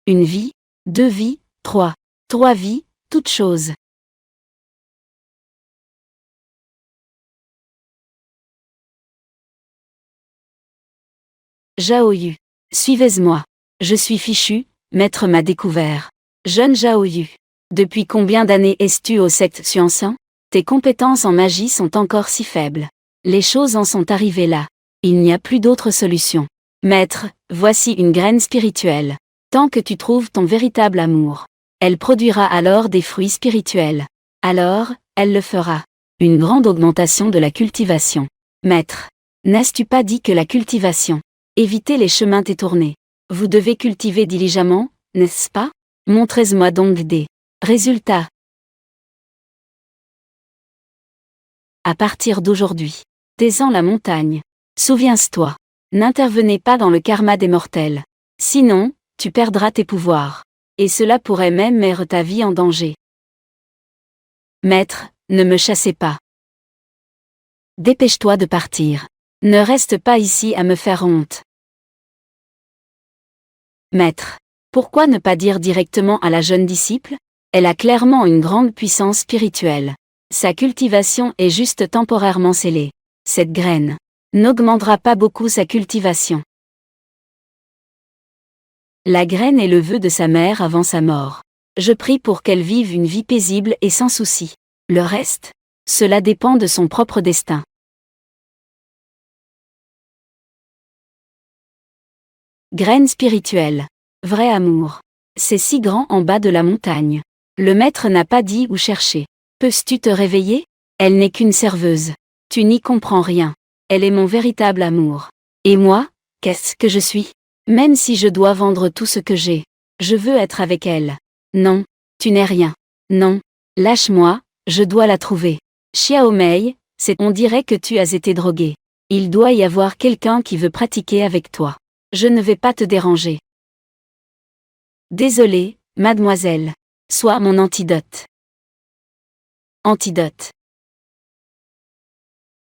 Une vie, deux vies, trois vies, toutes choses. Zhao-yu. Suivez-moi. Je suis fichu, maître m'a découvert. Jeune Zhao-yu. Depuis combien d'années es-tu au secte Xuanzang? Tes compétences en magie sont encore si faibles. Les choses en sont arrivées là. Il n'y a plus d'autre solution. Maître, voici une graine spirituelle. Tant que tu trouves ton véritable amour, elle produira alors des fruits spirituels. Alors, elle le fera. Une grande augmentation de la cultivation. Maître, n'as-tu pas dit que la cultivation? Évitez les chemins détournés. Vous devez cultiver diligemment, n'est-ce pas? Montrez-moi donc des résultats. À partir d'aujourd'hui, descends la montagne. Souviens-toi. N'intervenez pas dans le karma des mortels. Sinon, tu perdras tes pouvoirs. Et cela pourrait même mettre ta vie en danger. Maître, ne me chassez pas. Dépêche-toi de partir. Ne reste pas ici à me faire honte. Maître, pourquoi ne pas dire directement à la jeune disciple? Elle a clairement une grande puissance spirituelle. Sa cultivation est juste temporairement scellée. Cette graine n'augmentera pas beaucoup sa cultivation. La graine est le vœu de sa mère avant sa mort. Je prie pour qu'elle vive une vie paisible et sans souci. Le reste, cela dépend de son propre destin. Graine spirituelle. Vrai amour. C'est si grand en bas de la montagne. Le maître n'a pas dit où chercher. Peux-tu te réveiller? Elle n'est qu'une serveuse. Tu n'y comprends rien. Elle est mon véritable amour. Et moi, qu'est-ce que je suis? Même si je dois vendre tout ce que j'ai, je veux être avec elle. Non, tu n'es rien. Non, lâche-moi, je dois la trouver. Xiaomei, on dirait que tu as été drogué. Il doit y avoir quelqu'un qui veut pratiquer avec toi. Je ne vais pas te déranger. Désolée, mademoiselle. Sois mon antidote. Antidote.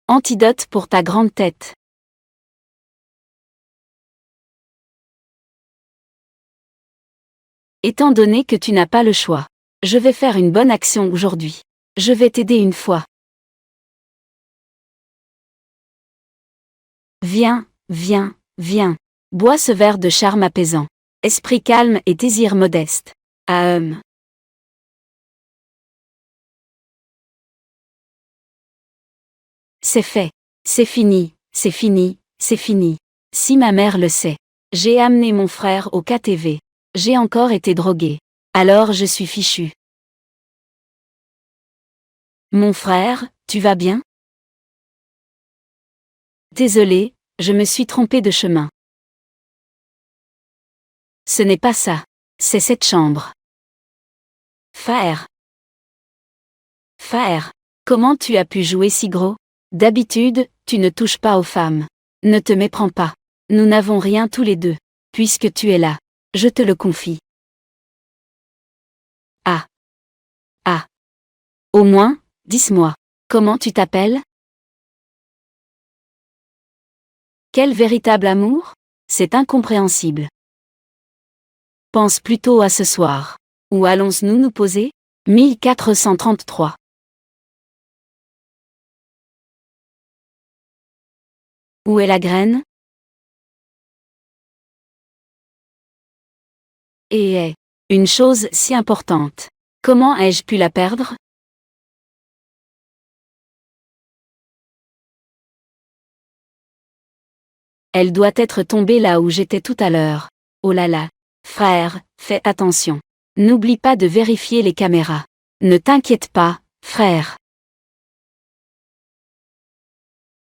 Antidote pour ta grande tête. Étant donné que tu n'as pas le choix, je vais faire une bonne action aujourd'hui. Je vais t'aider une fois. Viens, viens, viens. Bois ce verre de charme apaisant. Esprit calme et désir modeste. Ahem. C'est fait. C'est fini, c'est fini, c'est fini. Si ma mère le sait. J'ai amené mon frère au KTV. J'ai encore été drogué. Alors je suis fichu. Mon frère, tu vas bien? Désolé, je me suis trompé de chemin. Ce n'est pas ça. C'est cette chambre. Faer. Faer. Comment tu as pu jouer si gros? D'habitude, tu ne touches pas aux femmes. Ne te méprends pas. Nous n'avons rien tous les deux. Puisque tu es là, je te le confie. Ah. Ah. Au moins, dis-moi. Comment tu t'appelles? Quel véritable amour? C'est incompréhensible. Pense plutôt à ce soir. Où allons-nous nous poser? 1433. Où est la graine? Et est une chose si importante. Comment ai-je pu la perdre? Elle doit être tombée là où j'étais tout à l'heure. Oh là là. Frère, fais attention. N'oublie pas de vérifier les caméras. Ne t'inquiète pas, frère.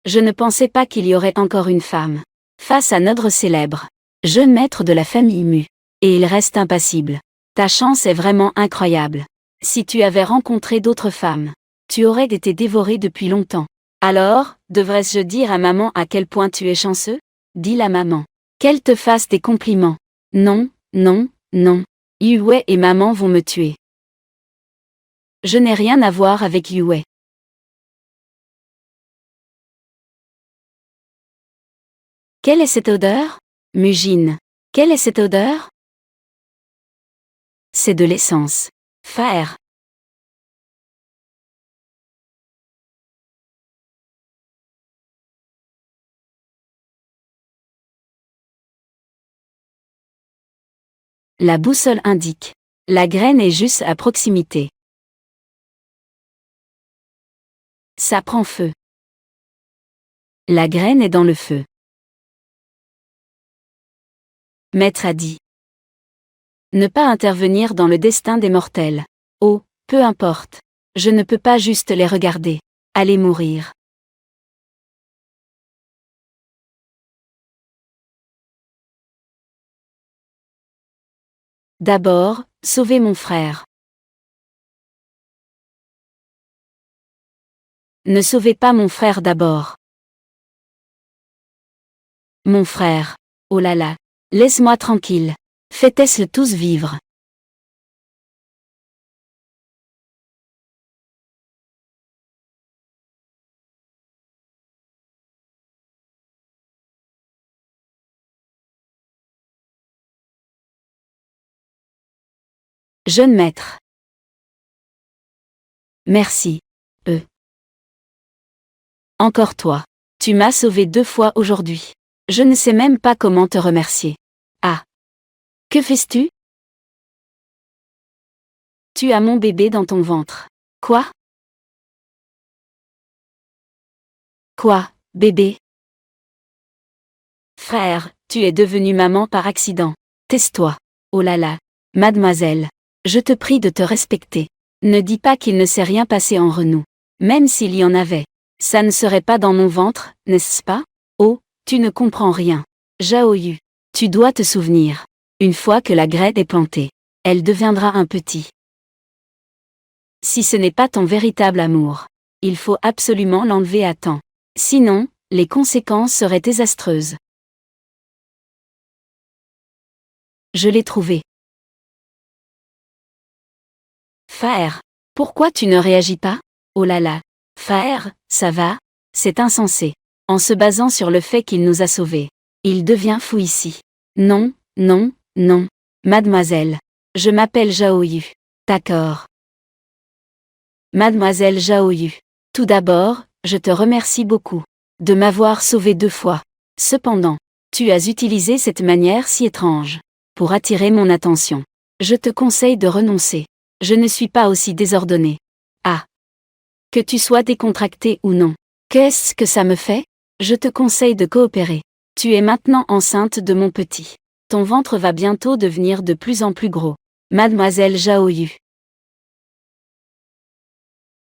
Je ne pensais pas qu'il y aurait encore une femme. Face à notre célèbre, jeune maître de la famille Mu. Et il reste impassible. Ta chance est vraiment incroyable. Si tu avais rencontré d'autres femmes, tu aurais été dévoré depuis longtemps. Alors, devrais-je dire à maman à quel point tu es chanceux? Dis la maman. Qu'elle te fasse des compliments. Non, non, non. Yue et maman vont me tuer. Je n'ai rien à voir avec Yue. Quelle est cette odeur? Mugine. Quelle est cette odeur? c'est de l'essence. Faire. La boussole indique. La graine est juste à proximité. Ça prend feu. La graine est dans le feu. Maître a dit. Ne pas intervenir dans le destin des mortels. Oh, peu importe. Je ne peux pas juste les regarder. Aller mourir. D'abord, sauver mon frère. Ne sauvez pas mon frère d'abord. Mon frère. Oh là là. Laisse-moi tranquille. Faites-le tous vivre. Jeune maître. Merci. Encore toi. Tu m'as sauvé 2 fois aujourd'hui. Je ne sais même pas comment te remercier. Ah. Que fais-tu? Tu as mon bébé dans ton ventre. Quoi? Quoi, bébé? Frère, tu es devenue maman par accident. Tais-toi. Oh là là. Mademoiselle. Je te prie de te respecter. Ne dis pas qu'il ne s'est rien passé entre nous. Même s'il y en avait. Ça ne serait pas dans mon ventre, n'est-ce pas? Oh, tu ne comprends rien. Jaoyu. Tu dois te souvenir. Une fois que la graine est plantée, elle deviendra un petit. Si ce n'est pas ton véritable amour, il faut absolument l'enlever à temps. Sinon, les conséquences seraient désastreuses. Je l'ai trouvé. Faer. Pourquoi tu ne réagis pas? Oh là là. Faer, ça va? C'est insensé. En se basant sur le fait qu'il nous a sauvés. Il devient fou ici. Non, non, non. Mademoiselle. Je m'appelle Jaoyu. D'accord. Mademoiselle Jaoyu. Tout d'abord, je te remercie beaucoup de m'avoir sauvé 2 fois. Cependant, tu as utilisé cette manière si étrange pour attirer mon attention. Je te conseille de renoncer. Je ne suis pas aussi désordonnée. Ah. Que tu sois décontracté ou non. Qu'est-ce que ça me fait? Je te conseille de coopérer. Tu es maintenant enceinte de mon petit. Ton ventre va bientôt devenir de plus en plus gros. Mademoiselle Jaoyu.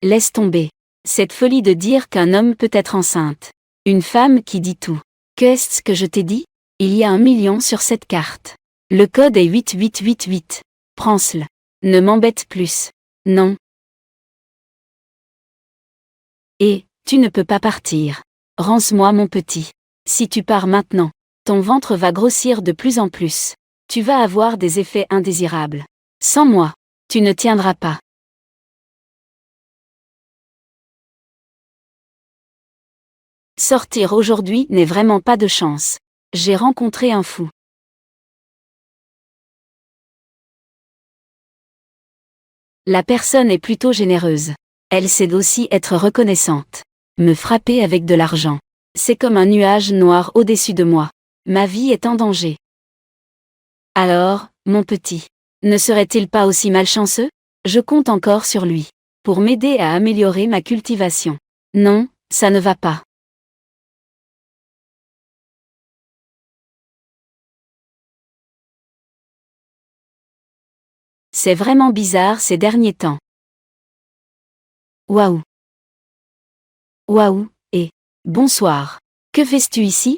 Laisse tomber. Cette folie de dire qu'un homme peut être enceinte. Une femme qui dit tout. Qu'est-ce que je t'ai dit? Il y a 1 million sur cette carte. Le code est 8888. Prends-le. Ne m'embête plus. Non. Et, tu ne peux pas partir. Rance-moi mon petit. Si tu pars maintenant, ton ventre va grossir de plus en plus. Tu vas avoir des effets indésirables. Sans moi, tu ne tiendras pas. Sortir aujourd'hui n'est vraiment pas de chance. J'ai rencontré un fou. La personne est plutôt généreuse. Elle sait aussi être reconnaissante. Me frapper avec de l'argent. C'est comme un nuage noir au-dessus de moi. Ma vie est en danger. Alors, mon petit, ne serait-il pas aussi malchanceux? Je compte encore sur lui. Pour m'aider à améliorer ma cultivation. Non, ça ne va pas. C'est vraiment bizarre ces derniers temps. Waouh. Waouh, et bonsoir. Que fais-tu ici?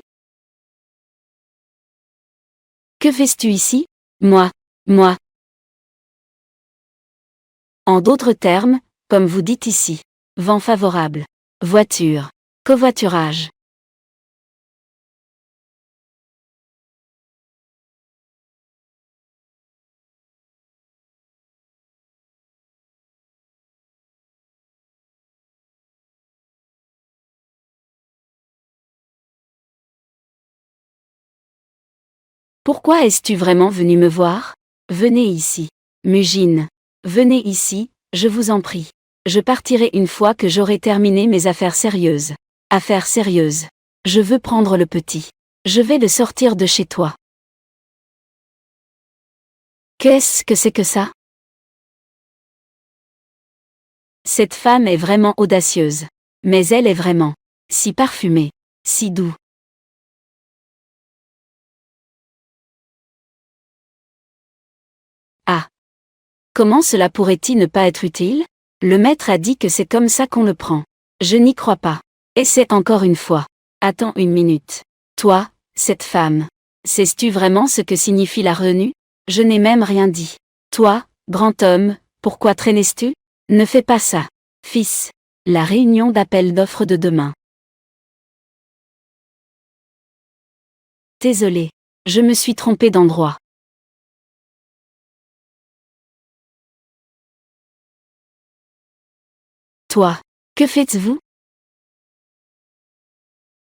Que fais-tu ici? Moi. En d'autres termes, comme vous dites ici. Vent favorable. Voiture. Covoiturage. Pourquoi es-tu vraiment venu me voir? Venez ici. Mugine. Venez ici, je vous en prie. Je partirai une fois que j'aurai terminé mes affaires sérieuses. Affaires sérieuses. Je veux prendre le petit. Je vais le sortir de chez toi. Qu'est-ce que c'est que ça? Cette femme est vraiment audacieuse. Mais elle est vraiment si parfumée, si doux. Ah. Comment cela pourrait-il ne pas être utile? Le maître a dit que c'est comme ça qu'on le prend. Je n'y crois pas. Essaie encore une fois. Attends une minute. Toi, cette femme. Sais-tu vraiment ce que signifie la retenue? Je n'ai même rien dit. Toi, grand homme, pourquoi traînes-tu? Ne fais pas ça. Fils. La réunion d'appel d'offres de demain. Désolé. Je me suis trompé d'endroit. Toi, que faites-vous?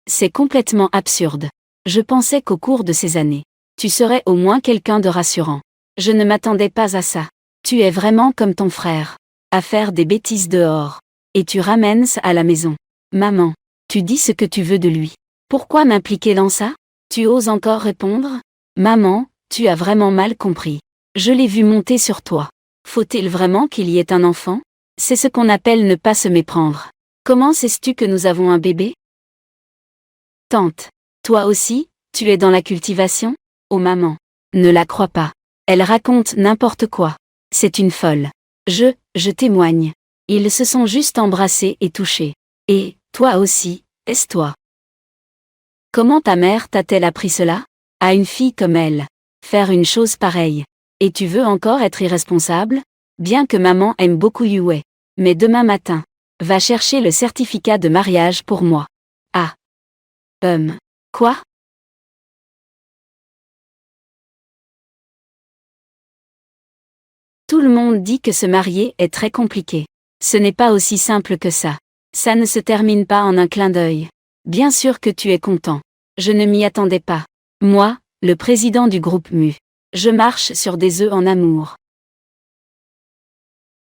C'est complètement absurde. Je pensais qu'au cours de ces années, tu serais au moins quelqu'un de rassurant. Je ne m'attendais pas à ça. Tu es vraiment comme ton frère. À faire des bêtises dehors. Et tu ramènes ça à la maison. Maman, tu dis ce que tu veux de lui. Pourquoi m'impliquer dans ça? Tu oses encore répondre? Maman, tu as vraiment mal compris. Je l'ai vu monter sur toi. Faut-il vraiment qu'il y ait un enfant? C'est ce qu'on appelle ne pas se méprendre. Comment sais-tu que nous avons un bébé? Tante. Toi aussi, tu es dans la cultivation? Oh maman. Ne la crois pas. Elle raconte n'importe quoi. C'est une folle. Je témoigne. Ils se sont juste embrassés et touchés. Et, toi aussi, est-ce toi? Comment ta mère t'a-t-elle appris cela? À une fille comme elle. Faire une chose pareille. Et tu veux encore être irresponsable? Bien que maman aime beaucoup Yue. Mais demain matin, va chercher le certificat de mariage pour moi. Ah. Quoi? Tout le monde dit que se marier est très compliqué. Ce n'est pas aussi simple que ça. Ça ne se termine pas en un clin d'œil. Bien sûr que tu es content. Je ne m'y attendais pas. Moi, le président du groupe MU. Je marche sur des œufs en amour.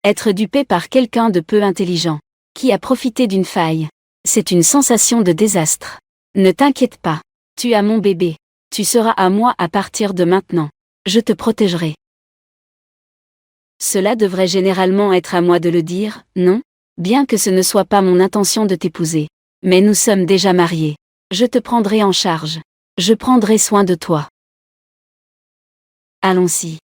Être dupé par quelqu'un de peu intelligent, qui a profité d'une faille. C'est une sensation de désastre. Ne t'inquiète pas. Tu as mon bébé. Tu seras à moi à partir de maintenant. Je te protégerai. Cela devrait généralement être à moi de le dire, non? Bien que ce ne soit pas mon intention de t'épouser. Mais nous sommes déjà mariés. Je te prendrai en charge. Je prendrai soin de toi. Allons-y.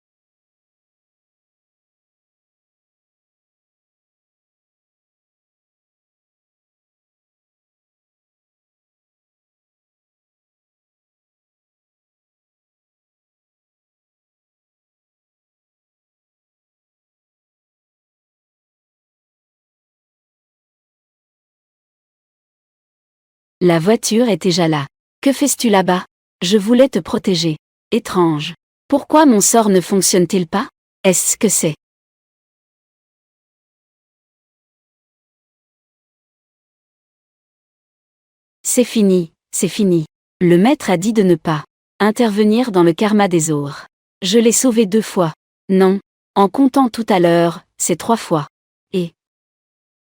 La voiture est déjà là. Que fais-tu là-bas? Je voulais te protéger. Étrange. Pourquoi mon sort ne fonctionne-t-il pas? Est-ce que c'est... C'est fini, c'est fini. Le maître a dit de ne pas intervenir dans le karma des autres. Je l'ai sauvé 2 fois. Non. En comptant tout à l'heure, c'est 3 fois. Et...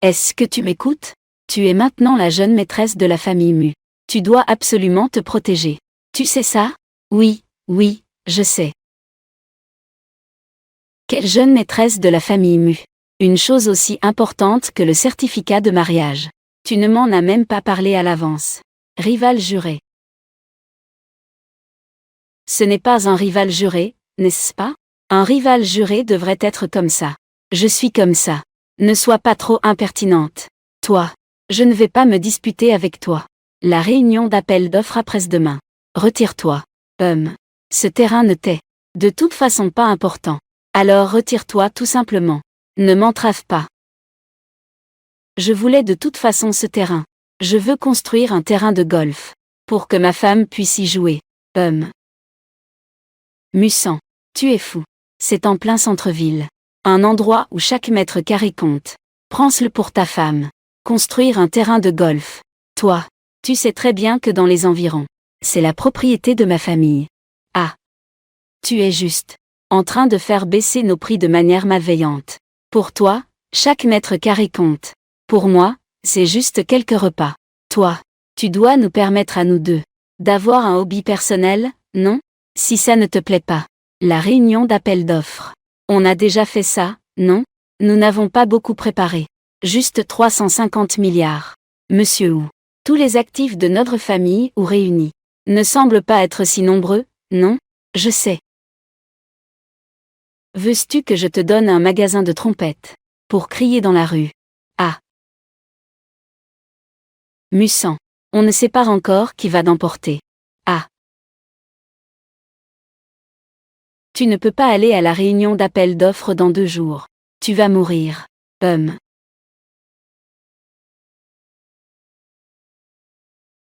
Est-ce que tu m'écoutes? Tu es maintenant la jeune maîtresse de la famille Mu. Tu dois absolument te protéger. Tu sais ça? Oui, oui, je sais. Quelle jeune maîtresse de la famille Mu? Une chose aussi importante que le certificat de mariage. Tu ne m'en as même pas parlé à l'avance. Rival juré. Ce n'est pas un rival juré, n'est-ce pas? Un rival juré devrait être comme ça. Je suis comme ça. Ne sois pas trop impertinente. Toi. Je ne vais pas me disputer avec toi. La réunion d'appel d'offres après-demain. Retire-toi. Ce terrain ne t'est de toute façon pas important. Alors retire-toi tout simplement. Ne m'entrave pas. Je voulais de toute façon ce terrain. Je veux construire un terrain de golf. Pour que ma femme puisse y jouer. Musan. Tu es fou. C'est en plein centre-ville. Un endroit où chaque mètre carré compte. Prends-le pour ta femme. Construire un terrain de golf. Toi, tu sais très bien que dans les environs, c'est la propriété de ma famille. Ah. Tu es juste. en train de faire baisser nos prix de manière malveillante. Pour toi, chaque mètre carré compte. Pour moi, c'est juste quelques repas. Toi, tu dois nous permettre à nous deux d'avoir un hobby personnel, non? Si ça ne te plaît pas. La réunion d'appel d'offres. On a déjà fait ça, non? Nous n'avons pas beaucoup préparé. Juste 350 milliards. Monsieur Wu. Tous les actifs de notre famille ou réunis. Ne semblent pas être si nombreux, non? Je sais. Veux-tu que je te donne un magasin de trompettes? Pour crier dans la rue. Ah. Mussant. On ne sait pas encore qui va d'emporter. Ah. Tu ne peux pas aller à la réunion d'appel d'offres dans 2 jours. Tu vas mourir.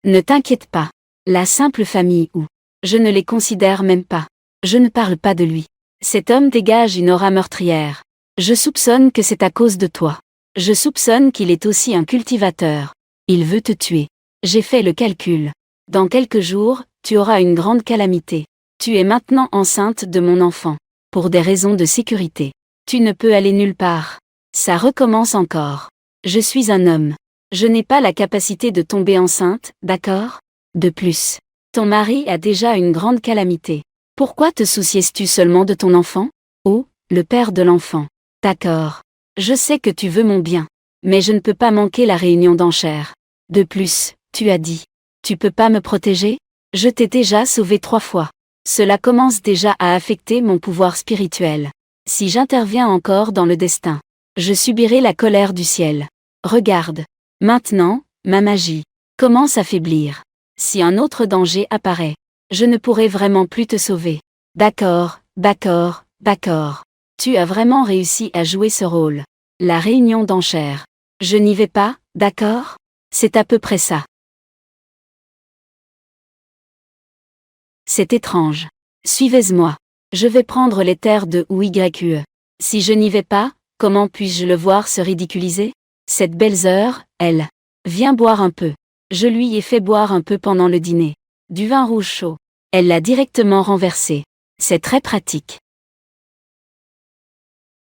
Ne t'inquiète pas. La simple famille ou. Je ne les considère même pas. Je ne parle pas de lui. Cet homme dégage une aura meurtrière. Je soupçonne que c'est à cause de toi. Je soupçonne qu'il est aussi un cultivateur. Il veut te tuer. J'ai fait le calcul. Dans quelques jours, tu auras une grande calamité. Tu es maintenant enceinte de mon enfant. Pour des raisons de sécurité. Tu ne peux aller nulle part. Ça recommence encore. Je suis un homme. Je n'ai pas la capacité de tomber enceinte, d'accord? De plus, ton mari a déjà une grande calamité. Pourquoi te soucies-tu seulement de ton enfant? Oh, le père de l'enfant. D'accord. Je sais que tu veux mon bien. Mais je ne peux pas manquer la réunion d'enchères. De plus, tu as dit. Tu peux pas me protéger? Je t'ai déjà sauvé 3 fois. Cela commence déjà à affecter mon pouvoir spirituel. Si j'interviens encore dans le destin, je subirai la colère du ciel. Regarde. Maintenant, ma magie commence à faiblir. Si un autre danger apparaît, je ne pourrai vraiment plus te sauver. D'accord, d'accord, d'accord. Tu as vraiment réussi à jouer ce rôle. La réunion d'enchères. Je n'y vais pas, d'accord? C'est à peu près ça. C'est étrange. Suivez-moi. Je vais prendre les terres de YE. Si je n'y vais pas, comment puis-je le voir se ridiculiser? Cette Belzer, elle. Viens boire un peu. Je lui ai fait boire un peu pendant le dîner. Du vin rouge chaud. Elle l'a directement renversé. C'est très pratique.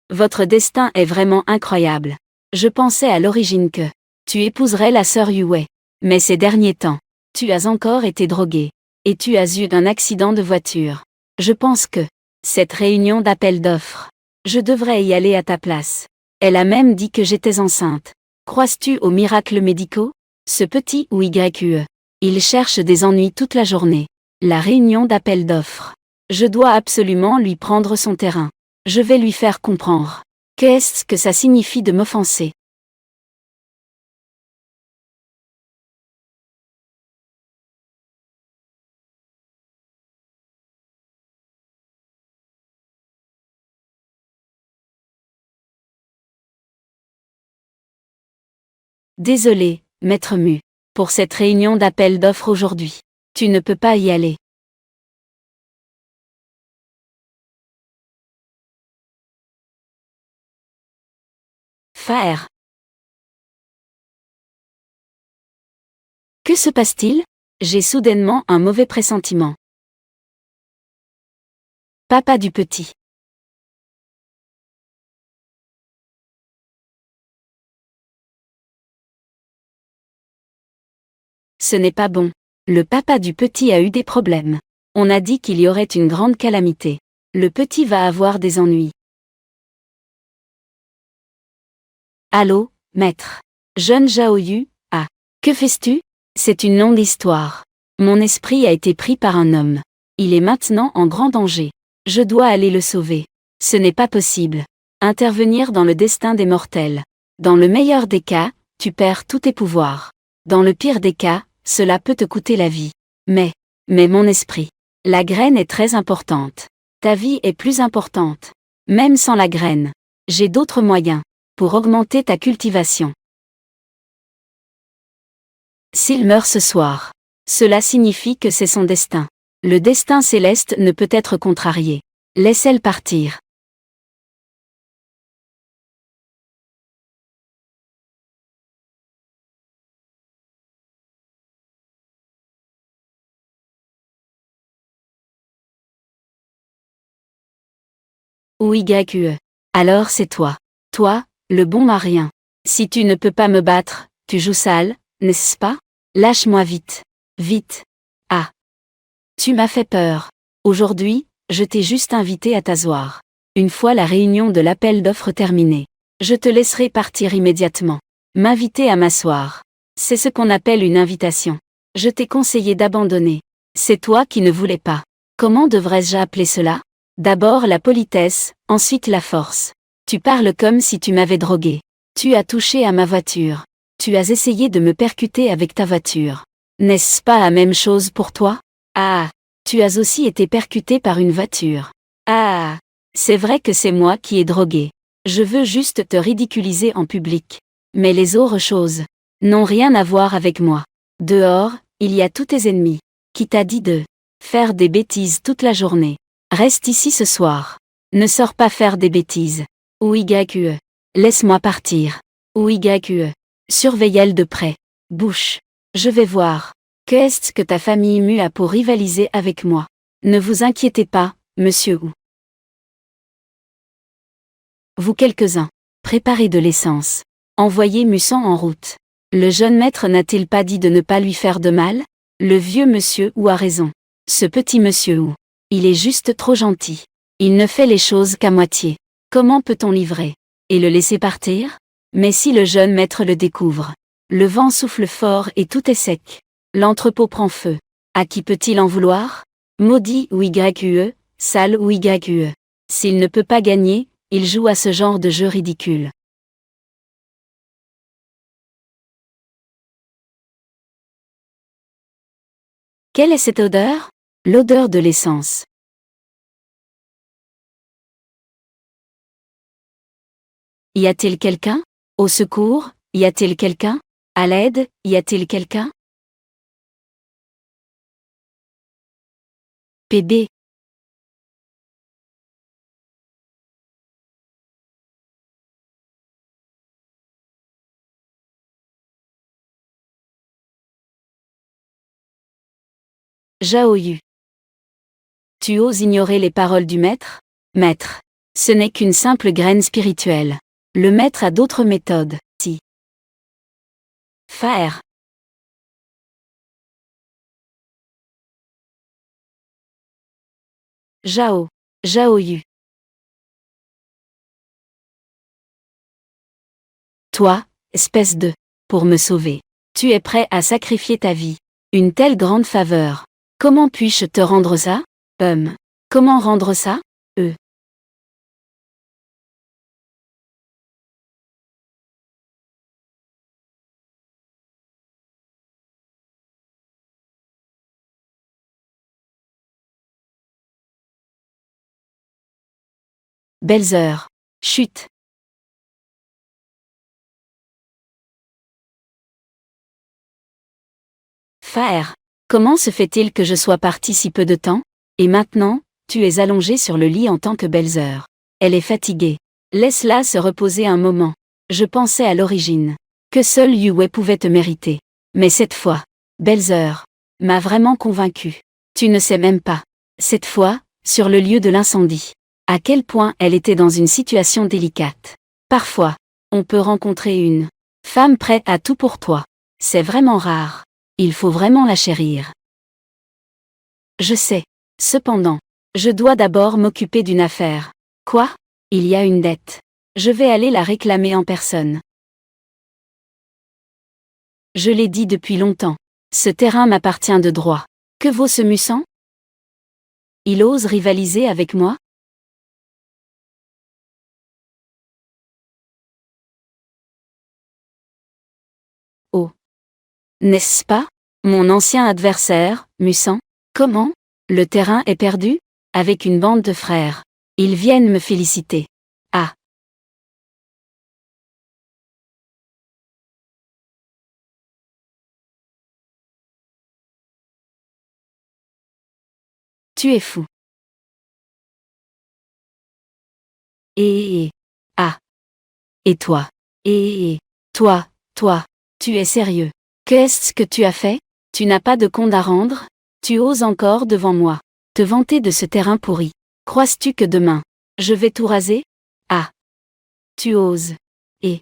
Votre destin est vraiment incroyable. Je pensais à l'origine que tu épouserais la sœur Yue. Mais ces derniers temps, tu as encore été drogué. Et tu as eu un accident de voiture. Je pense que cette réunion d'appel d'offres, je devrais y aller à ta place. Elle a même dit que j'étais enceinte. Crois-tu aux miracles médicaux? Ce petit ou YE. Il cherche des ennuis toute la journée. La réunion d'appel d'offres. Je dois absolument lui prendre son terrain. Je vais lui faire comprendre. Qu'est-ce que ça signifie de m'offenser? Désolé, maître Mu, pour cette réunion d'appel d'offres aujourd'hui. Tu ne peux pas y aller. Faire. Que se passe-t-il? J'ai soudainement un mauvais pressentiment. Papa du petit. Ce n'est pas bon. Le papa du petit a eu des problèmes. On a dit qu'il y aurait une grande calamité. Le petit va avoir des ennuis. Allô, maître. Jeune Zhaoyu, ah. Que fais-tu? C'est une longue histoire. Mon esprit a été pris par un homme. Il est maintenant en grand danger. Je dois aller le sauver. Ce n'est pas possible. Intervenir dans le destin des mortels. Dans le meilleur des cas, tu perds tous tes pouvoirs. Dans le pire des cas, cela peut te coûter la vie. Mais mon esprit. La graine est très importante. Ta vie est plus importante. Même sans la graine. J'ai d'autres moyens. Pour augmenter ta cultivation. S'il meurt ce soir, cela signifie que c'est son destin. Le destin céleste ne peut être contrarié. Laisse-elle partir. ou YQE. Alors c'est toi. Toi, le bon marien. Si tu ne peux pas me battre, tu joues sale, n'est-ce pas? Lâche-moi vite. Vite. Ah. Tu m'as fait peur. Aujourd'hui, je t'ai juste invité à t'asseoir. Une fois la réunion de l'appel d'offres terminée, je te laisserai partir immédiatement. M'inviter à m'asseoir. C'est ce qu'on appelle une invitation. Je t'ai conseillé d'abandonner. C'est toi qui ne voulais pas. Comment devrais-je appeler cela? D'abord la politesse, ensuite la force. Tu parles comme si tu m'avais drogué. Tu as touché à ma voiture. Tu as essayé de me percuter avec ta voiture. N'est-ce pas la même chose pour toi? Ah, tu as aussi été percuté par une voiture. Ah, c'est vrai que c'est moi qui ai drogué. Je veux juste te ridiculiser en public. Mais les autres choses n'ont rien à voir avec moi. Dehors, il y a tous tes ennemis. Qui t'a dit de faire des bêtises toute la journée? Reste ici ce soir. Ne sors pas faire des bêtises. Ou YQE. Laisse-moi partir. Ou YQE. Surveille-elle de près. Bouche. Je vais voir. Qu'est-ce que ta famille mue a pour rivaliser avec moi? Ne vous inquiétez pas, monsieur Wu. Vous quelques-uns. Préparez de l'essence. Envoyez Mussan en route. Le jeune maître n'a-t-il pas dit de ne pas lui faire de mal? Le vieux monsieur Wu a raison. Ce petit monsieur Wu. Il est juste trop gentil. Il ne fait les choses qu'à moitié. Comment peut-on livrer? Et le laisser partir? Mais si le jeune maître le découvre. Le vent souffle fort et tout est sec. L'entrepôt prend feu. À qui peut-il en vouloir? Maudit ou YQE, sale ou YQE. S'il ne peut pas gagner, il joue à ce genre de jeu ridicule. Quelle est cette odeur? L'odeur de l'essence. Y a-t-il quelqu'un? Au secours, y a-t-il quelqu'un? À l'aide, y a-t-il quelqu'un? PB. Zhao-Yu. Tu oses ignorer les paroles du maître? Maître. Ce n'est qu'une simple graine spirituelle. Le maître a d'autres méthodes. Si. Faire. Zhao-Yu. Toi, espèce de... Pour me sauver. Tu es prêt à sacrifier ta vie. Une telle grande faveur. Comment puis-je te rendre ça? Comment rendre ça? Belles heures. Chut. Faire. Comment se fait-il que je sois parti si peu de temps? Et maintenant, tu es allongé sur le lit en tant que Belzer. Elle est fatiguée. Laisse-la se reposer un moment. Je pensais à l'origine que seul Yue pouvait te mériter. Mais cette fois, Belzer m'a vraiment convaincu. Tu ne sais même pas. Cette fois, sur le lieu de l'incendie. À quel point elle était dans une situation délicate. Parfois, on peut rencontrer une femme prête à tout pour toi. C'est vraiment rare. Il faut vraiment la chérir. Je sais. Cependant, je dois d'abord m'occuper d'une affaire. Quoi? Il y a une dette. Je vais aller la réclamer en personne. Je l'ai dit depuis longtemps. Ce terrain m'appartient de droit. Que vaut ce Mussan? Il ose rivaliser avec moi? Oh. N'est-ce pas? Mon ancien adversaire, Mussan? Comment? Le terrain est perdu? Avec une bande de frères. Ils viennent me féliciter. Ah. Tu es fou. Ah. Et toi? Toi, tu es sérieux? Qu'est-ce que tu as fait? Tu n'as pas de compte à rendre? Tu oses encore devant moi te vanter de ce terrain pourri. Crois-tu que demain, Je vais tout raser? Ah! Tu oses. Et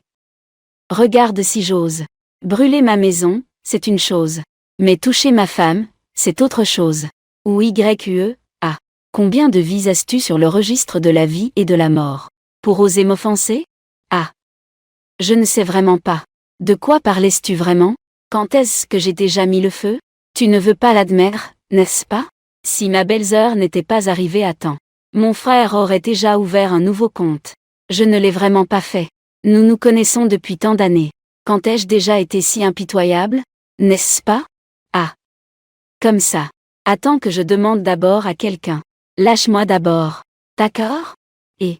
regarde si j'ose. Brûler ma maison, c'est une chose. Mais toucher ma femme, c'est autre chose. Ou YUE, ah! Combien de vies as-tu sur le registre de la vie et de la mort? Pour oser m'offenser? Ah! Je ne sais vraiment pas. De quoi parlais-tu vraiment? Quand est-ce que j'ai déjà mis le feu? Tu ne veux pas l'admettre, n'est-ce pas? Si ma belle-sœur n'était pas arrivée à temps, mon frère aurait déjà ouvert un nouveau compte. Je ne l'ai vraiment pas fait. Nous nous connaissons depuis tant d'années. Quand ai-je déjà été si impitoyable? N'est-ce pas? Ah! Comme ça. Attends que je demande d'abord à quelqu'un. Lâche-moi d'abord. D'accord? Et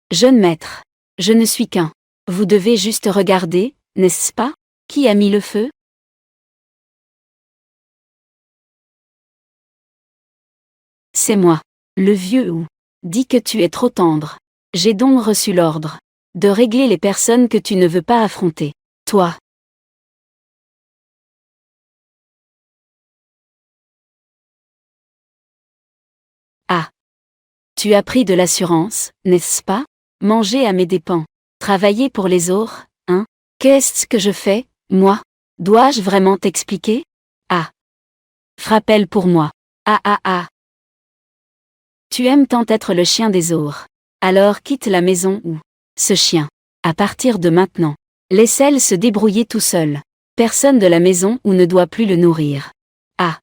jeune maître. Je ne suis qu'un. Vous devez juste regarder, n'est-ce pas? Qui a mis le feu? C'est moi. Le vieux ou. Dis que tu es trop tendre. J'ai donc reçu l'ordre de régler les personnes que tu ne veux pas affronter. Toi. Ah. Tu as pris de l'assurance, n'est-ce pas? Manger à mes dépens. Travailler pour les autres, hein? Qu'est-ce que je fais, moi? Dois-je vraiment t'expliquer? Ah. Frappelle pour moi. Ah ah ah. Tu aimes tant être le chien des autres. Alors quitte la maison ou ce chien. À partir de maintenant. Laisse-le se débrouiller tout seul. Personne de la maison ou ne doit plus le nourrir. Ah.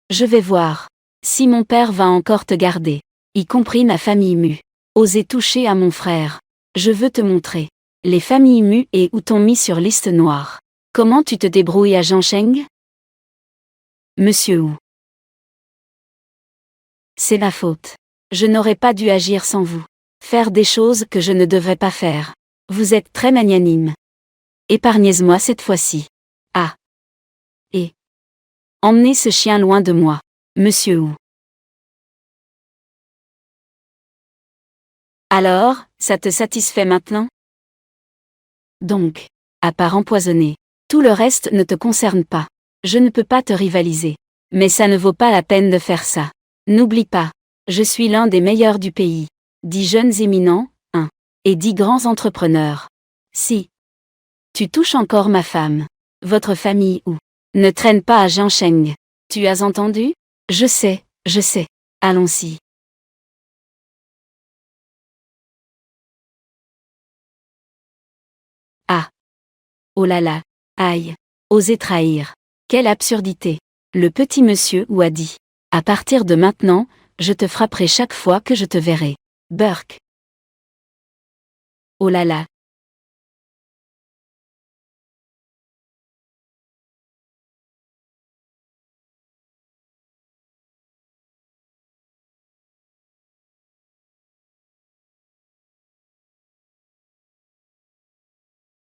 Je vais voir. Si mon père va encore te garder. Y compris ma famille mue. Oser toucher à mon frère. Je veux te montrer. Les familles mues et où t'ont mis sur liste noire. Comment tu te débrouilles à Jiansheng? Monsieur Wu. C'est ma faute. Je n'aurais pas dû agir sans vous. Faire des choses que je ne devrais pas faire. Vous êtes très magnanime. Épargnez-moi cette fois-ci. Ah. Et emmenez ce chien loin de moi, monsieur Wu. Alors, ça te satisfait maintenant? Donc, à part empoisonner, tout le reste ne te concerne pas. Je ne peux pas te rivaliser. Mais ça ne vaut pas la peine de faire ça. N'oublie pas, je suis l'un des meilleurs du pays. 10 jeunes éminents, et 10 grands entrepreneurs. Si tu touches encore ma femme, votre famille ou ne traîne pas à Jiansheng. Tu as entendu? Je sais. Allons-y. Ah. Oh là là. Aïe. Oser trahir. Quelle absurdité. Le petit monsieur Wu a dit. À partir de maintenant, je te frapperai chaque fois que je te verrai. Burke. Oh là là.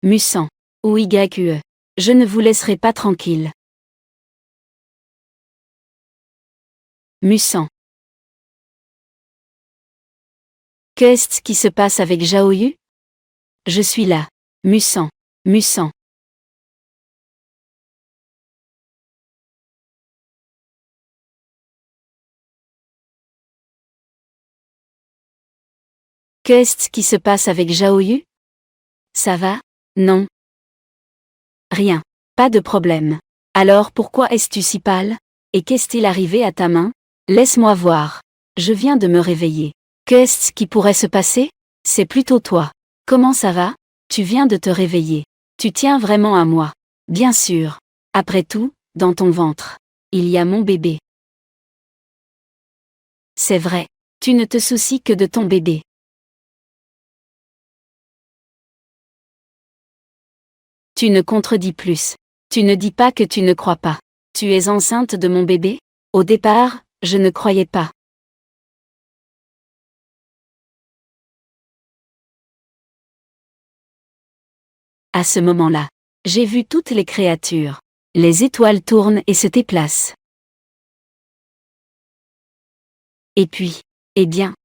Musan. Ou YUE. Je ne vous laisserai pas tranquille. Musan. Qu'est-ce qui se passe avec Zhaoyu? Je suis là. Musan. Qu'est-ce qui se passe avec Zhaoyu? Ça va? Non. Rien. Pas de problème. Alors pourquoi es-tu si pâle? Et qu'est-il arrivé à ta main? Laisse-moi voir. Je viens de me réveiller. Qu'est-ce qui pourrait se passer? C'est plutôt toi. Comment ça va? Tu viens de te réveiller. Tu tiens vraiment à moi. Bien sûr. Après tout, dans ton ventre, il y a mon bébé. C'est vrai. Tu ne te soucies que de ton bébé. Tu ne contredis plus. Tu ne dis pas que tu ne crois pas. Tu es enceinte de mon bébé? Au départ, je ne croyais pas. À ce moment-là, j'ai vu toutes les créatures. Les étoiles tournent et se déplacent. Et puis, eh bien,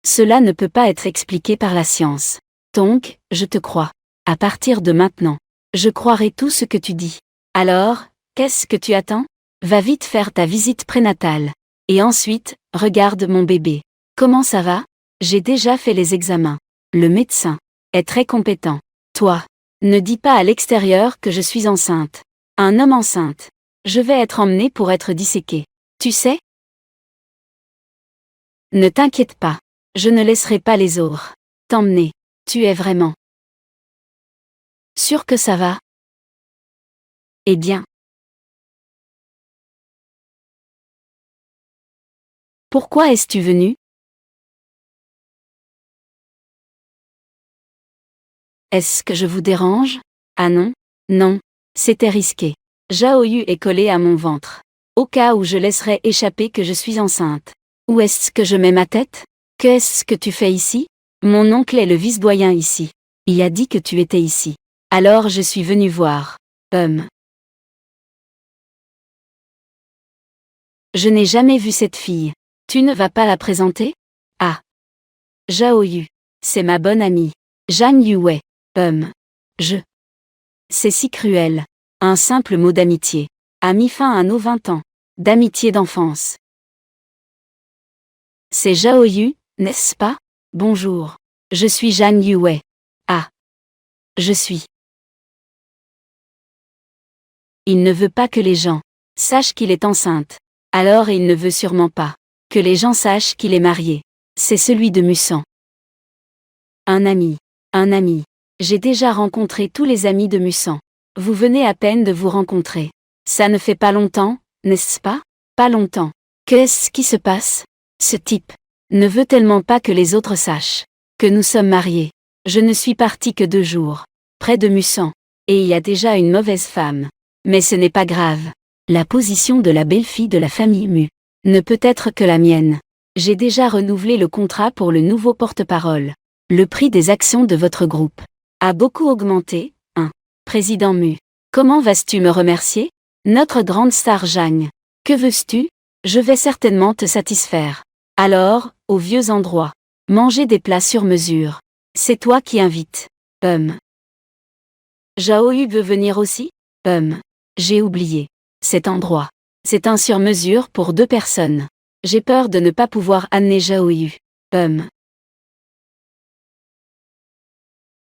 cela ne peut pas être expliqué par la science. Donc, je te crois. À partir de maintenant, je croirai tout ce que tu dis. Alors, qu'est-ce que tu attends? Va vite faire ta visite prénatale. Et ensuite, regarde mon bébé. Comment ça va? J'ai déjà fait les examens. Le médecin est très compétent. Toi, ne dis pas à l'extérieur que je suis enceinte. Un homme enceinte. Je vais être emmenée pour être disséquée. Tu sais? Ne t'inquiète pas. Je ne laisserai pas les autres t'emmener. Tu es vraiment sûr que ça va? Eh bien. Pourquoi es-tu venu? Est-ce que je vous dérange? Ah non, non, c'était risqué. Zhaoyu est collé à mon ventre. Au cas où je laisserais échapper que je suis enceinte. Où est-ce que je mets ma tête? Qu'est-ce que tu fais ici? Mon oncle est le vice-doyen ici. Il a dit que tu étais ici. Alors je suis venu voir. Je n'ai jamais vu cette fille. Tu ne vas pas la présenter? Ah. Zhaoyu. C'est ma bonne amie. Zhang Yuwei. Je. C'est si cruel. Un simple mot d'amitié a mis fin à nos 20 ans d'amitié d'enfance. C'est Zhaoyu, n'est-ce pas? Bonjour. Je suis Zhang Yuwei. Ah. Je suis. Il ne veut pas que les gens sachent qu'il est enceinte. Alors il ne veut sûrement pas que les gens sachent qu'il est marié. C'est celui de Musan. Un ami. Un ami. J'ai déjà rencontré tous les amis de Musan. Vous venez à peine de vous rencontrer. Ça ne fait pas longtemps, n'est-ce pas? Pas longtemps. Qu'est-ce qui se passe? Ce type ne veut tellement pas que les autres sachent que nous sommes mariés. Je ne suis partie que 2 jours. Près de Musan. Et il y a déjà une mauvaise femme. Mais ce n'est pas grave. La position de la belle-fille de la famille Mu ne peut être que la mienne. J'ai déjà renouvelé le contrat pour le nouveau porte-parole. Le prix des actions de votre groupe a beaucoup augmenté. Président Mu. Comment vas-tu me remercier? Notre grande star Zhang. Que veux-tu? Je vais certainement te satisfaire. Alors, aux vieux endroits. Manger des plats sur mesure. C'est toi qui invites. Zhaoyu veut venir aussi? J'ai oublié. Cet endroit. C'est un sur mesure pour 2 personnes. J'ai peur de ne pas pouvoir amener Zhaoyu.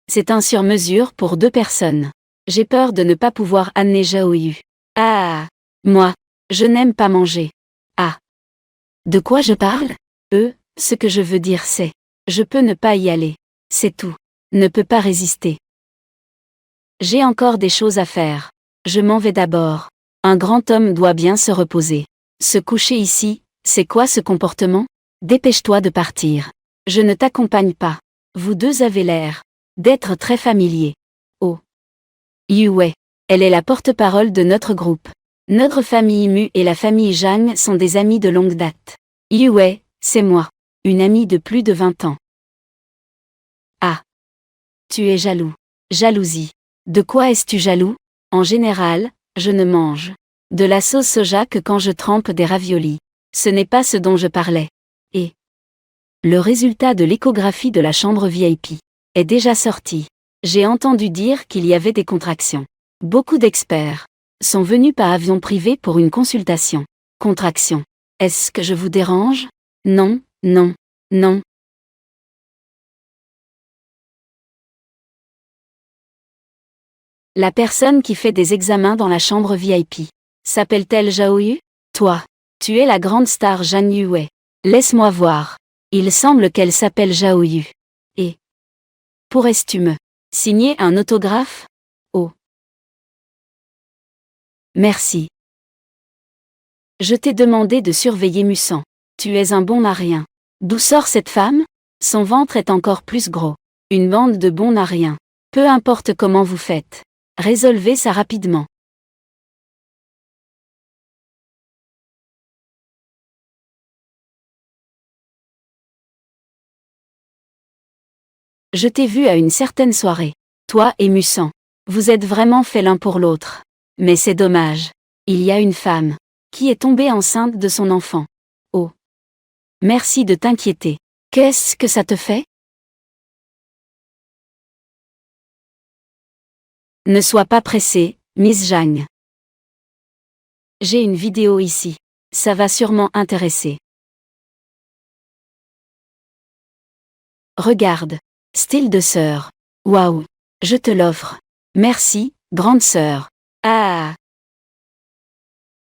C'est un sur mesure pour 2 personnes. J'ai peur de ne pas pouvoir amener Zhaoyu. Ah. Moi. Je n'aime pas manger. Ah. De quoi je parle? Ce que je veux dire c'est. Je peux ne pas y aller. C'est tout. Ne peux pas résister. J'ai encore des choses à faire. Je m'en vais d'abord. Un grand homme doit bien se reposer. Se coucher ici, c'est quoi ce comportement? Dépêche-toi de partir. Je ne t'accompagne pas. Vous deux avez l'air d'être très familiers. Oh. Yuwei. Elle est la porte-parole de notre groupe. Notre famille Mu et la famille Zhang sont des amis de longue date. Yuwei, c'est moi. Une amie de plus de 20 ans. Ah. Tu es jaloux. Jalousie. De quoi es-tu jaloux? En général, je ne mange de la sauce soja que quand je trempe des raviolis. Ce n'est pas ce dont je parlais. Et le résultat de l'échographie de la chambre VIP est déjà sorti. J'ai entendu dire qu'il y avait des contractions. Beaucoup d'experts sont venus par avion privé pour une consultation. Contractions. Est-ce que je vous dérange? Non, non, non. La personne qui fait des examens dans la chambre VIP. S'appelle-t-elle Zhaoyu? Toi. Tu es la grande star Zhang Yuwei. Laisse-moi voir. Il semble qu'elle s'appelle Zhaoyu. Et pourrais-tu me signer un autographe? Oh. Merci. Je t'ai demandé de surveiller Musan. Tu es un bon à rien. D'où sort cette femme? Son ventre est encore plus gros. Une bande de bons à rien. Peu importe comment vous faites. Résolvez ça rapidement. Je t'ai vu à une certaine soirée. Toi et Musan. Vous êtes vraiment faits l'un pour l'autre. Mais c'est dommage. Il y a une femme qui est tombée enceinte de son enfant. Oh. Merci de t'inquiéter. Qu'est-ce que ça te fait? Ne sois pas pressée, Miss Zhang. J'ai une vidéo ici. Ça va sûrement intéresser. Regarde. Style de sœur. Waouh. Je te l'offre. Merci, grande sœur. Ah.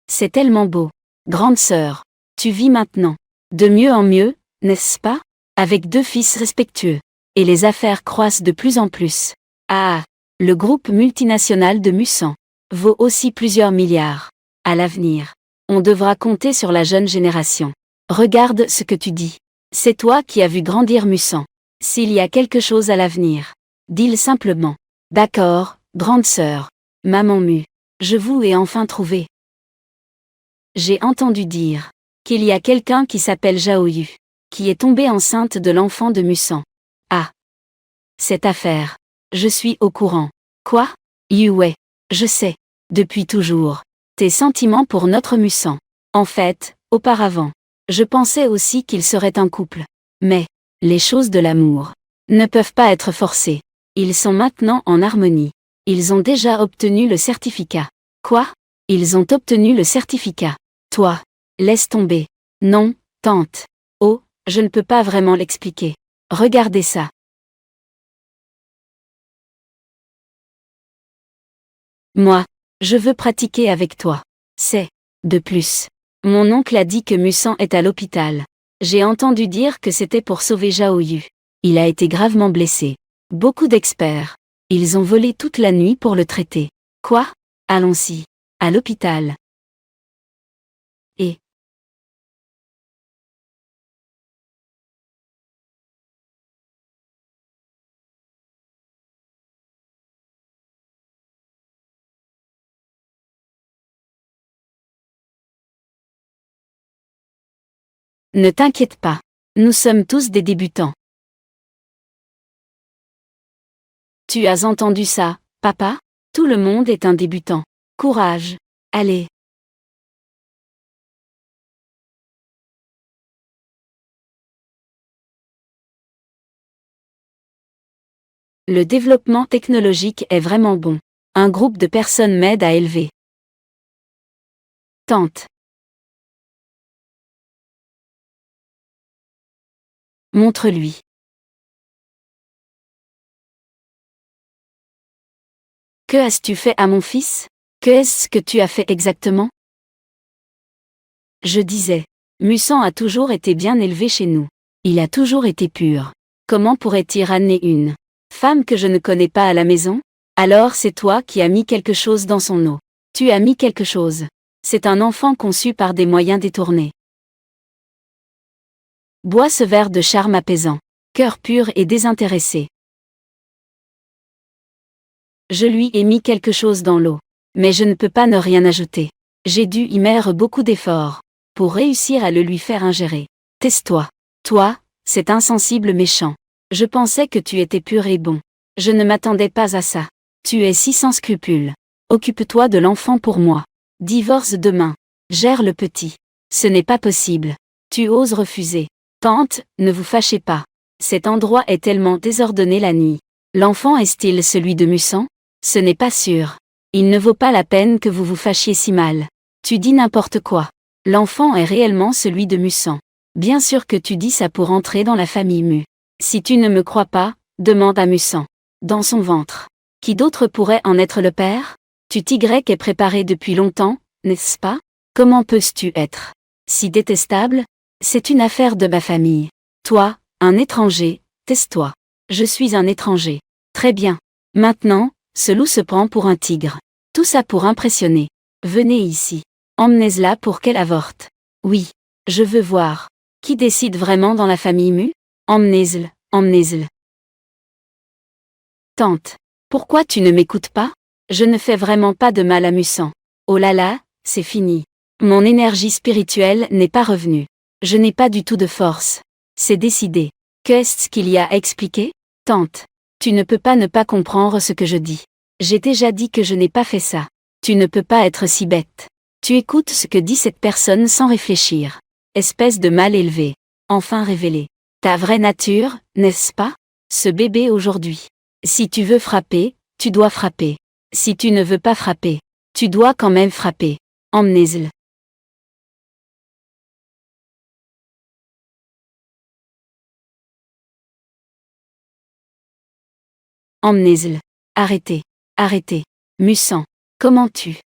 C'est tellement beau. Grande sœur. Tu vis maintenant. De mieux en mieux, n'est-ce pas? Avec 2 fils respectueux. Et les affaires croissent de plus en plus. Ah. Le groupe multinational de Musan vaut aussi plusieurs milliards. À l'avenir, on devra compter sur la jeune génération. Regarde ce que tu dis. C'est toi qui as vu grandir Musan. S'il y a quelque chose à l'avenir, dis-le simplement. D'accord, grande sœur. Maman Mu. Je vous ai enfin trouvé. J'ai entendu dire qu'il y a quelqu'un qui s'appelle Zhaoyu, qui est tombée enceinte de l'enfant de Musan. Ah. Cette affaire. Je suis au courant. Quoi? Yue. Je sais. Depuis toujours. Tes sentiments pour notre Musan. En fait, auparavant, je pensais aussi qu'ils seraient un couple. Mais, les choses de l'amour ne peuvent pas être forcées. Ils sont maintenant en harmonie. Ils ont déjà obtenu le certificat. Quoi? Ils ont obtenu le certificat. Toi, laisse tomber. Non, tante. Oh, je ne peux pas vraiment l'expliquer. Regardez ça. Moi, je veux pratiquer avec toi. C'est. De plus. Mon oncle a dit que Musan est à l'hôpital. J'ai entendu dire que c'était pour sauver Zhaoyu. Il a été gravement blessé. Beaucoup d'experts. Ils ont volé toute la nuit pour le traiter. Quoi? Allons-y. À l'hôpital. Et. Ne t'inquiète pas. Nous sommes tous des débutants. Tu as entendu ça, papa? Tout le monde est un débutant. Courage. Allez. Le développement technologique est vraiment bon. Un groupe de personnes m'aide à élever. Tante. Montre-lui. Que as-tu fait à mon fils? Qu'est-ce que tu as fait exactement? Je disais. Musan a toujours été bien élevé chez nous. Il a toujours été pur. Comment pourrait-il ramener une femme que je ne connais pas à la maison? Alors c'est toi qui as mis quelque chose dans son eau. Tu as mis quelque chose. C'est un enfant conçu par des moyens détournés. Bois ce verre de charme apaisant. Cœur pur et désintéressé. Je lui ai mis quelque chose dans l'eau. Mais je ne peux pas ne rien ajouter. J'ai dû y mettre beaucoup d'efforts pour réussir à le lui faire ingérer. Tais-toi. Toi, cet insensible méchant. Je pensais que tu étais pur et bon. Je ne m'attendais pas à ça. Tu es si sans scrupules. Occupe-toi de l'enfant pour moi. Divorce demain. Gère le petit. Ce n'est pas possible. Tu oses refuser. Tante, ne vous fâchez pas. Cet endroit est tellement désordonné la nuit. L'enfant est-il celui de Musan? Ce n'est pas sûr. Il ne vaut pas la peine que vous vous fâchiez si mal. Tu dis n'importe quoi. L'enfant est réellement celui de Musan. Bien sûr que tu dis ça pour entrer dans la famille Mu. Si tu ne me crois pas, demande à Musan. Dans son ventre. Qui d'autre pourrait en être le père? Tu Y est préparé depuis longtemps, n'est-ce pas? Comment peux-tu être si détestable? C'est une affaire de ma famille. Toi, un étranger, tais-toi. Je suis un étranger. Très bien. Maintenant, ce loup se prend pour un tigre. Tout ça pour impressionner. Venez ici. Emmenez-la pour qu'elle avorte. Oui. Je veux voir. Qui décide vraiment dans la famille Mu? Emmenez-le, emmenez-le. Tante. Pourquoi tu ne m'écoutes pas? Je ne fais vraiment pas de mal à Musan. Oh là là, c'est fini. Mon énergie spirituelle n'est pas revenue. Je n'ai pas du tout de force. C'est décidé. Qu'est-ce qu'il y a à expliquer? Tante. Tu ne peux pas ne pas comprendre ce que je dis. J'ai déjà dit que je n'ai pas fait ça. Tu ne peux pas être si bête. Tu écoutes ce que dit cette personne sans réfléchir. Espèce de mal élevé. Enfin révélé. Ta vraie nature, n'est-ce pas? Ce bébé aujourd'hui. Si tu veux frapper, tu dois frapper. Si tu ne veux pas frapper, tu dois quand même frapper. Emmenez-le. Emmenez-le. Arrêtez. Arrêtez. Mussant. Comment tu?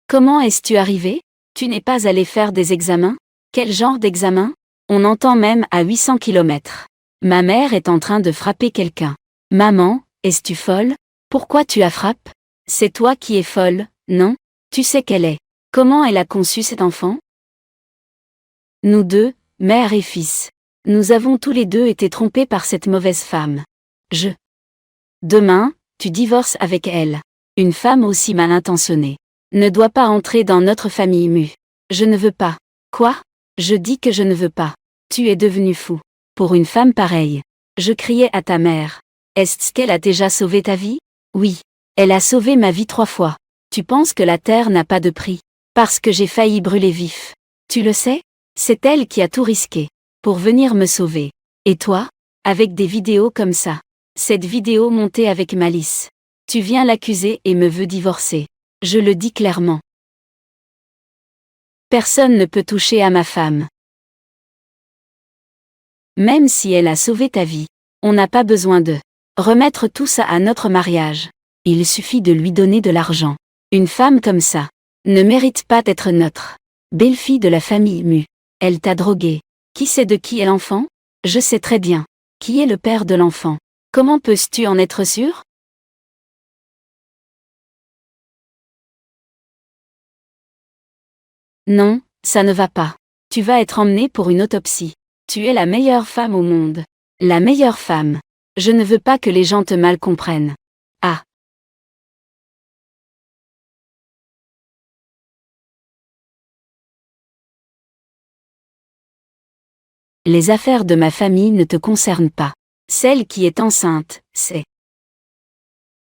Comment es-tu arrivé? Tu n'es pas allé faire des examens? Quel genre d'examen? On entend même à 800 km. Ma mère est en train de frapper quelqu'un. Maman, es-tu folle? Pourquoi tu la frappes? C'est toi qui es folle, non? Tu sais qu'elle est. Comment elle a conçu cet enfant? Nous deux, mère et fils. Nous avons tous les deux été trompés par cette mauvaise femme. Demain, tu divorces avec elle. Une femme aussi mal intentionnée ne doit pas entrer dans notre famille mue. Je ne veux pas. Quoi? Je dis que je ne veux pas. Tu es devenu fou. Pour une femme pareille. Je criais à ta mère. Est-ce qu'elle a déjà sauvé ta vie? Oui. Elle a sauvé ma vie 3 fois. Tu penses que la terre n'a pas de prix? Parce que j'ai failli brûler vif. Tu le sais? C'est elle qui a tout risqué. Pour venir me sauver. Et toi? Avec des vidéos comme ça. Cette vidéo montée avec malice. Tu viens l'accuser et me veux divorcer. Je le dis clairement. Personne ne peut toucher à ma femme. Même si elle a sauvé ta vie, on n'a pas besoin de remettre tout ça à notre mariage. Il suffit de lui donner de l'argent. Une femme comme ça ne mérite pas d'être notre belle-fille de la famille mue. Elle t'a drogué. Qui sait de qui est l'enfant? Je sais très bien. Qui est le père de l'enfant? Comment peux-tu en être sûr? Non, ça ne va pas. Tu vas être emmenée pour une autopsie. Tu es la meilleure femme au monde. La meilleure femme. Je ne veux pas que les gens te mal comprennent. Ah. Les affaires de ma famille ne te concernent pas. Celle qui est enceinte, c'est...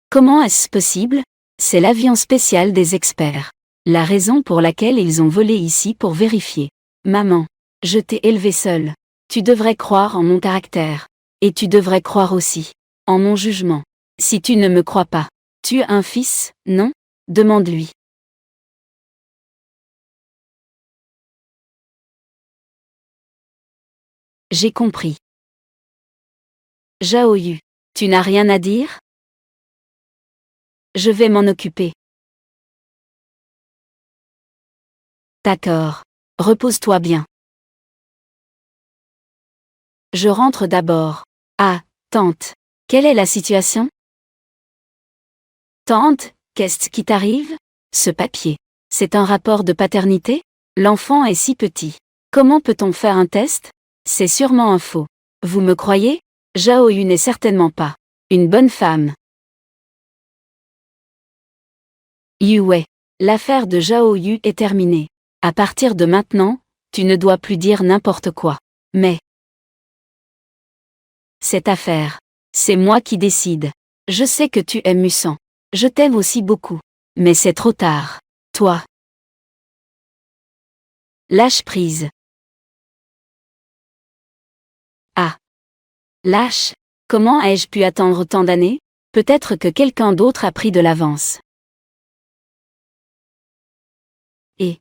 Comment est-ce possible? C'est l'avion spécial des experts. La raison pour laquelle ils ont volé ici pour vérifier. Maman, je t'ai élevée seule. Tu devrais croire en mon caractère. Et tu devrais croire aussi en mon jugement. Si tu ne me crois pas, tu as un fils, non? Demande-lui. J'ai compris. Jaoyu, tu n'as rien à dire? Je vais m'en occuper. D'accord. Repose-toi bien. Je rentre d'abord. Ah, tante. Quelle est la situation? Tante, qu'est-ce qui t'arrive? Ce papier. C'est un rapport de paternité? L'enfant est si petit. Comment peut-on faire un test? C'est sûrement un faux. Vous me croyez? Jaoyu n'est certainement pas une bonne femme. Yue. L'affaire de Jaoyu est terminée. À partir de maintenant, tu ne dois plus dire n'importe quoi. Mais cette affaire, c'est moi qui décide. Je sais que tu aimes Musan. Je t'aime aussi beaucoup. Mais c'est trop tard. Toi. Lâche prise. Ah. Lâche. Comment ai-je pu attendre tant d'années? Peut-être que quelqu'un d'autre a pris de l'avance. Et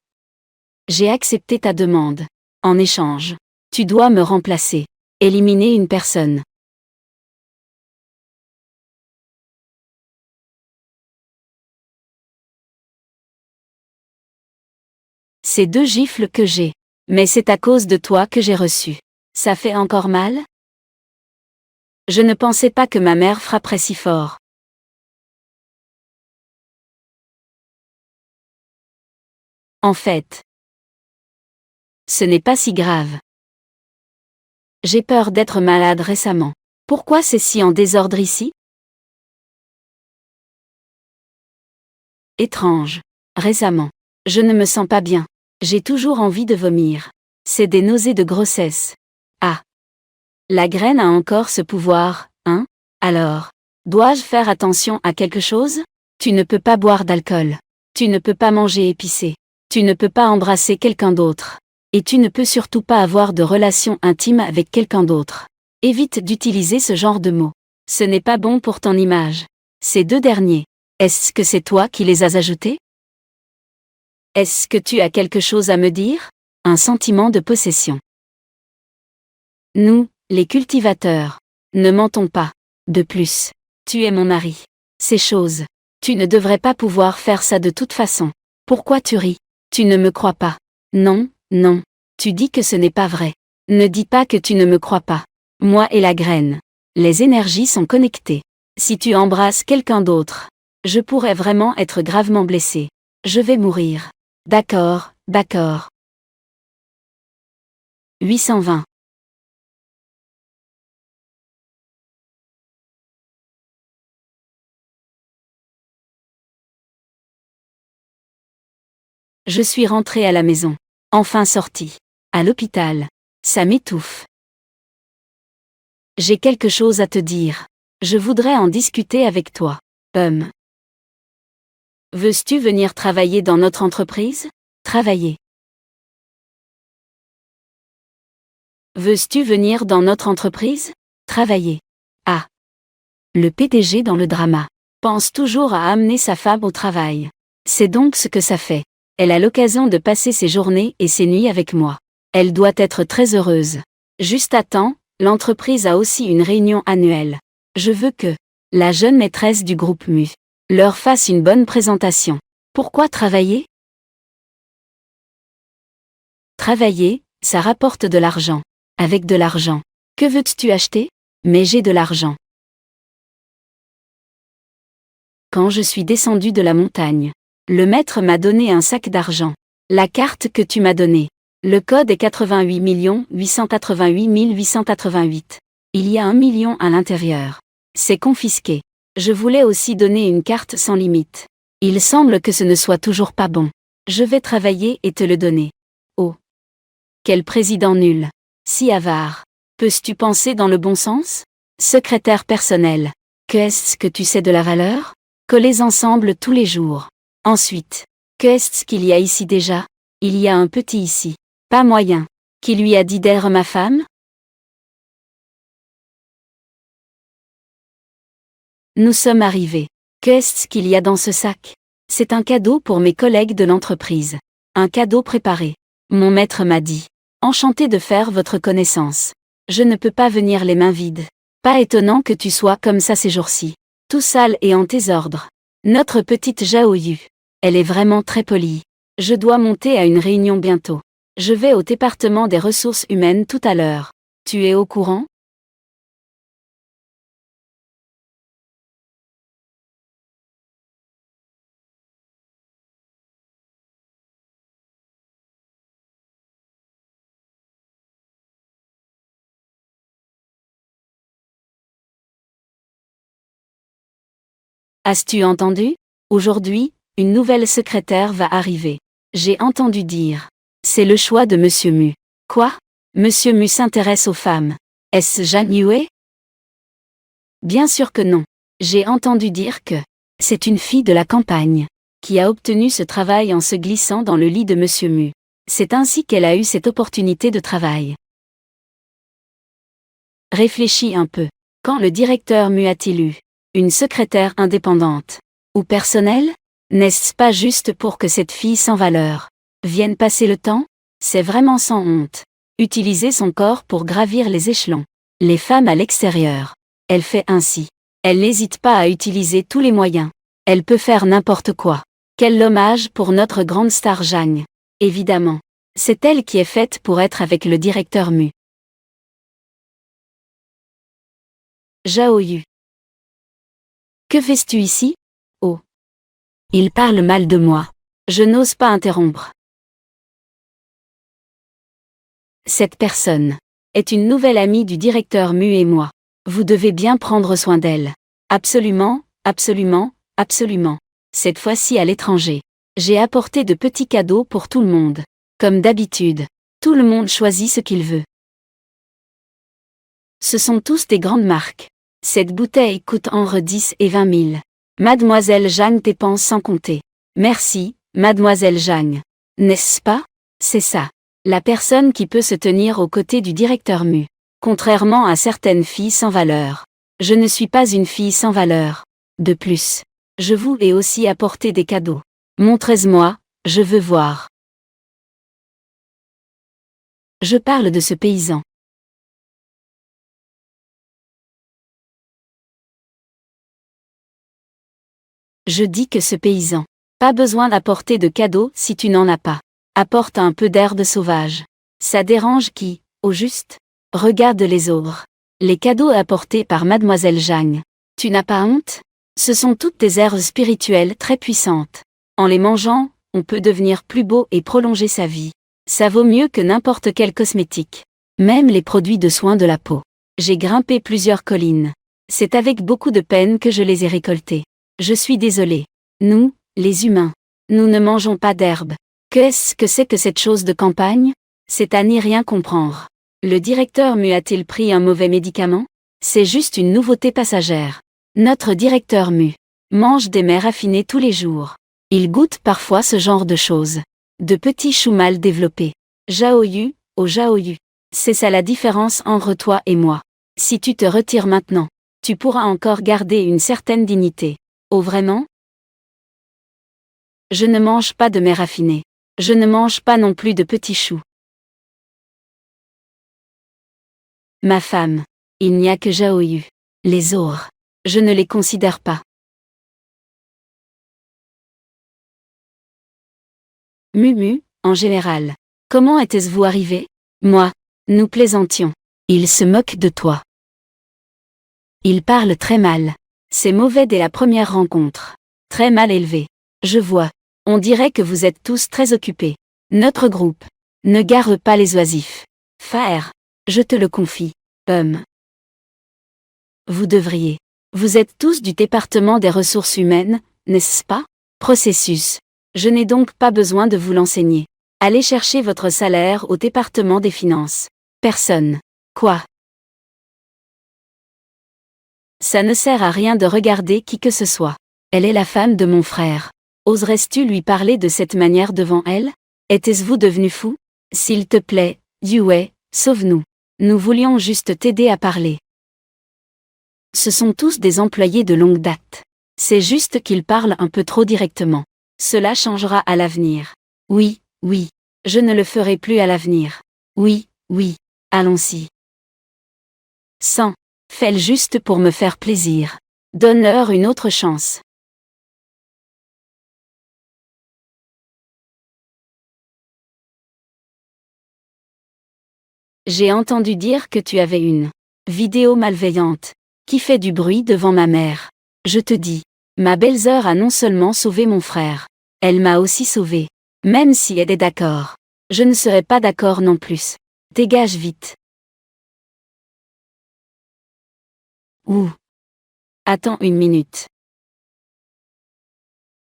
j'ai accepté ta demande. En échange, tu dois me remplacer. Éliminer une personne. C'est 2 gifles que j'ai. Mais c'est à cause de toi que j'ai reçu. Ça fait encore mal? Je ne pensais pas que ma mère frapperait si fort. En fait, ce n'est pas si grave. J'ai peur d'être malade récemment. Pourquoi c'est si en désordre ici? Étrange. Récemment. Je ne me sens pas bien. J'ai toujours envie de vomir. C'est des nausées de grossesse. Ah. La graine a encore ce pouvoir, hein? Alors, dois-je faire attention à quelque chose? Tu ne peux pas boire d'alcool. Tu ne peux pas manger épicé. Tu ne peux pas embrasser quelqu'un d'autre. Et tu ne peux surtout pas avoir de relation intime avec quelqu'un d'autre. Évite d'utiliser ce genre de mots. Ce n'est pas bon pour ton image. Ces 2 derniers. Est-ce que c'est toi qui les as ajoutés? Est-ce que tu as quelque chose à me dire? Un sentiment de possession. Nous, les cultivateurs, ne mentons pas. De plus, tu es mon mari. Ces choses. Tu ne devrais pas pouvoir faire ça de toute façon. Pourquoi tu ris? Tu ne me crois pas. Non, non. Tu dis que ce n'est pas vrai. Ne dis pas que tu ne me crois pas. Moi et la graine. Les énergies sont connectées. Si tu embrasses quelqu'un d'autre, je pourrais vraiment être gravement blessé. Je vais mourir. D'accord, d'accord. 820. Je suis rentrée à la maison. Enfin sortie. À l'hôpital. Ça m'étouffe. J'ai quelque chose à te dire. Je voudrais en discuter avec toi. Veux-tu venir travailler dans notre entreprise? Travailler. Veux-tu venir dans notre entreprise? Travailler. Ah. Le PDG dans le drama. Pense toujours à amener sa femme au travail. C'est donc ce que ça fait. Elle a l'occasion de passer ses journées et ses nuits avec moi. Elle doit être très heureuse. Juste à temps, l'entreprise a aussi une réunion annuelle. Je veux que la jeune maîtresse du groupe MU leur fasse une bonne présentation. Pourquoi travailler? Travailler, ça rapporte de l'argent. Avec de l'argent. Que veux-tu acheter? Mais j'ai de l'argent. Quand je suis descendu de la montagne, le maître m'a donné un sac d'argent. La carte que tu m'as donnée. Le code est 88 888 888. Il y a 1 million à l'intérieur. C'est confisqué. Je voulais aussi donner une carte sans limite. Il semble que ce ne soit toujours pas bon. Je vais travailler et te le donner. Oh. Quel président nul. Si avare. Peux-tu penser dans le bon sens? Secrétaire personnel. Qu'est-ce que tu sais de la valeur? Collez ensemble tous les jours. Ensuite. Qu'est-ce qu'il y a ici déjà? Il y a un petit ici. Pas moyen. Qui lui a dit d'être ma femme? Nous sommes arrivés. Qu'est-ce qu'il y a dans ce sac? C'est un cadeau pour mes collègues de l'entreprise. Un cadeau préparé. Mon maître m'a dit. Enchanté de faire votre connaissance. Je ne peux pas venir les mains vides. Pas étonnant que tu sois comme ça ces jours-ci. Tout sale et en tes ordres. Notre petite Jaoyu. Elle est vraiment très polie. Je dois monter à une réunion bientôt. Je vais au département des ressources humaines tout à l'heure. Tu es au courant? As-tu entendu? Aujourd'hui, une nouvelle secrétaire va arriver. J'ai entendu dire. C'est le choix de Monsieur Mu. Quoi? Monsieur Mu s'intéresse aux femmes. Est-ce Zhang Yue? Bien sûr que non. J'ai entendu dire que c'est une fille de la campagne qui a obtenu ce travail en se glissant dans le lit de Monsieur Mu. C'est ainsi qu'elle a eu cette opportunité de travail. Réfléchis un peu. Quand le directeur Mu a-t-il eu une secrétaire indépendante ou personnelle? N'est-ce pas juste pour que cette fille sans valeur vienne passer le temps? C'est vraiment sans honte. Utiliser son corps pour gravir les échelons. Les femmes à l'extérieur. Elle fait ainsi. Elle n'hésite pas à utiliser tous les moyens. Elle peut faire n'importe quoi. Quel dommage pour notre grande star Zhang. Évidemment. C'est elle qui est faite pour être avec le directeur Mu. Jaoyu. Que fais-tu ici? Oh. Il parle mal de moi. Je n'ose pas interrompre. Cette personne est une nouvelle amie du directeur Mu et moi. Vous devez bien prendre soin d'elle. Absolument, absolument, absolument. Cette fois-ci à l'étranger. J'ai apporté de petits cadeaux pour tout le monde. Comme d'habitude. Tout le monde choisit ce qu'il veut. Ce sont tous des grandes marques. Cette bouteille coûte entre 10 et 20 000. Mademoiselle Zhang dépense sans compter. Merci, Mademoiselle Zhang. N'est-ce pas? C'est ça. La personne qui peut se tenir aux côtés du directeur Mu. Contrairement à certaines filles sans valeur. Je ne suis pas une fille sans valeur. De plus, je vous ai aussi apporté des cadeaux. Montrez-moi, Je veux voir. Je parle de ce paysan. Je dis que ce paysan. Pas besoin d'apporter de cadeaux si tu n'en as pas. Apporte un peu d'herbe sauvage. Ça dérange qui, au juste? Regarde les ogres. Les cadeaux apportés par Mademoiselle Jagne. Tu n'as pas honte? Ce sont toutes des herbes spirituelles très puissantes. En les mangeant, on peut devenir plus beau et prolonger sa vie. Ça vaut mieux que n'importe quel cosmétique. Même les produits de soins de la peau. J'ai grimpé plusieurs collines. C'est avec beaucoup de peine que je les ai récoltées. Je suis désolée. Nous, les humains, nous ne mangeons pas d'herbe. Qu'est-ce que c'est que cette chose de campagne? C'est à n'y rien comprendre. Le directeur Mu a-t-il pris un mauvais médicament? C'est juste une nouveauté passagère. Notre directeur Mu mange des mets raffinés tous les jours. Il goûte parfois ce genre de choses. De petits choux mal développés. Jaoyu, oh Jaoyu. C'est ça la différence entre toi et moi. Si tu te retires maintenant, tu pourras encore garder une certaine dignité. Oh vraiment? Je ne mange pas de mets raffinés. Je ne mange pas non plus de petits choux. Ma femme. Il n'y a que Jaoyu. Les ogres. Je ne les considère pas. Mumu, en général. Comment était-ce-vous arrivé? Moi. Nous plaisantions. Il se moque de toi. Il parle très mal. C'est mauvais dès la première rencontre. Très mal élevé. Je vois. On dirait que vous êtes tous très occupés. Notre groupe ne gare pas les oisifs. Faire. Je te le confie. Vous devriez. Vous êtes tous du département des ressources humaines, n'est-ce pas? Processus. Je n'ai donc pas besoin de vous l'enseigner. Allez chercher votre salaire au département des finances. Personne. Quoi? Ça ne sert à rien de regarder qui que ce soit. Elle est la femme de mon frère. Oserais-tu lui parler de cette manière devant elle? Était-ce-vous devenu fou? S'il te plaît, Yue, sauve-nous. Nous voulions juste t'aider à parler. Ce sont tous des employés de longue date. C'est juste qu'ils parlent un peu trop directement. Cela changera à l'avenir. Oui, oui. Je ne le ferai plus à l'avenir. Oui, oui. Allons-y. Sans. Fais-le juste pour me faire plaisir. Donne-leur une autre chance. J'ai entendu dire que tu avais une vidéo malveillante qui fait du bruit devant ma mère. Je te dis, ma belle-sœur a non seulement sauvé mon frère, elle m'a aussi sauvé. Même si elle est d'accord. Je ne serai pas d'accord non plus. Dégage vite. Ouh. Attends une minute.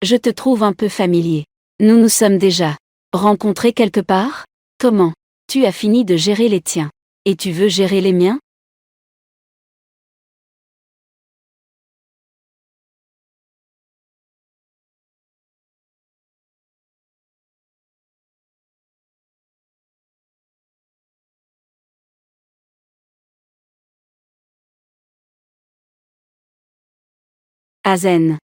Je te trouve un peu familier. Nous nous sommes déjà rencontrés quelque part? Comment? Tu as fini de gérer les tiens. Et tu veux gérer les miens? Azen.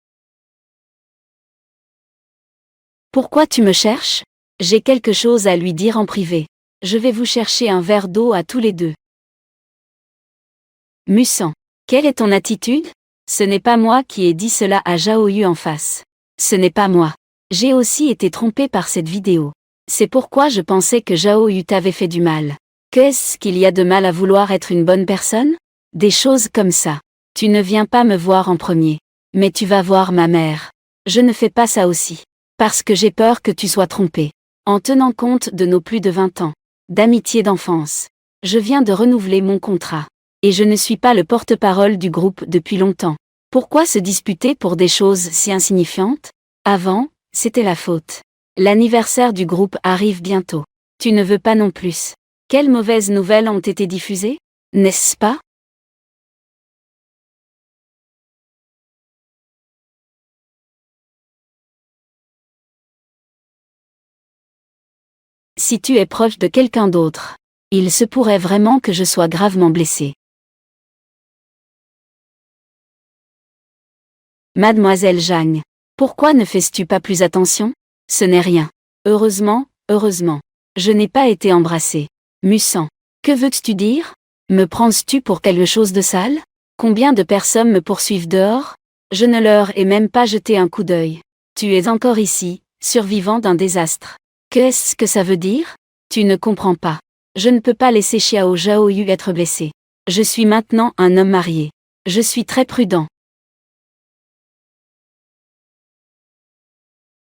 Pourquoi tu me cherches? J'ai quelque chose à lui dire en privé. Je vais vous chercher un verre d'eau à tous les deux. Musan. Quelle est ton attitude? Ce n'est pas moi qui ai dit cela à Jaoyu en face. Ce n'est pas moi. J'ai aussi été trompé par cette vidéo. C'est pourquoi je pensais que Jaoyu t'avait fait du mal. Qu'est-ce qu'il y a de mal à vouloir être une bonne personne? Des choses comme ça. Tu ne viens pas me voir en premier. Mais tu vas voir ma mère. Je ne fais pas ça aussi. Parce que j'ai peur que tu sois trompé. En tenant compte de nos plus de 20 ans d'amitié d'enfance. Je viens de renouveler mon contrat. Et je ne suis pas le porte-parole du groupe depuis longtemps. Pourquoi se disputer pour des choses si insignifiantes? Avant, c'était la faute. L'anniversaire du groupe arrive bientôt. Tu ne veux pas non plus. Quelles mauvaises nouvelles ont été diffusées? N'est-ce pas? Si tu es proche de quelqu'un d'autre, il se pourrait vraiment que je sois gravement blessé. Mademoiselle Jagne. Pourquoi ne fais-tu pas plus attention? Ce n'est rien. Heureusement, heureusement. Je n'ai pas été embrassée. Mussan. Que veux-tu dire? Me prends-tu pour quelque chose de sale? Combien de personnes me poursuivent dehors? Je ne leur ai même pas jeté un coup d'œil. Tu es encore ici, survivant d'un désastre. Qu'est-ce que ça veut dire? Tu ne comprends pas. Je ne peux pas laisser Xiao Zhaoyu être blessé. Je suis maintenant un homme marié. Je suis très prudent.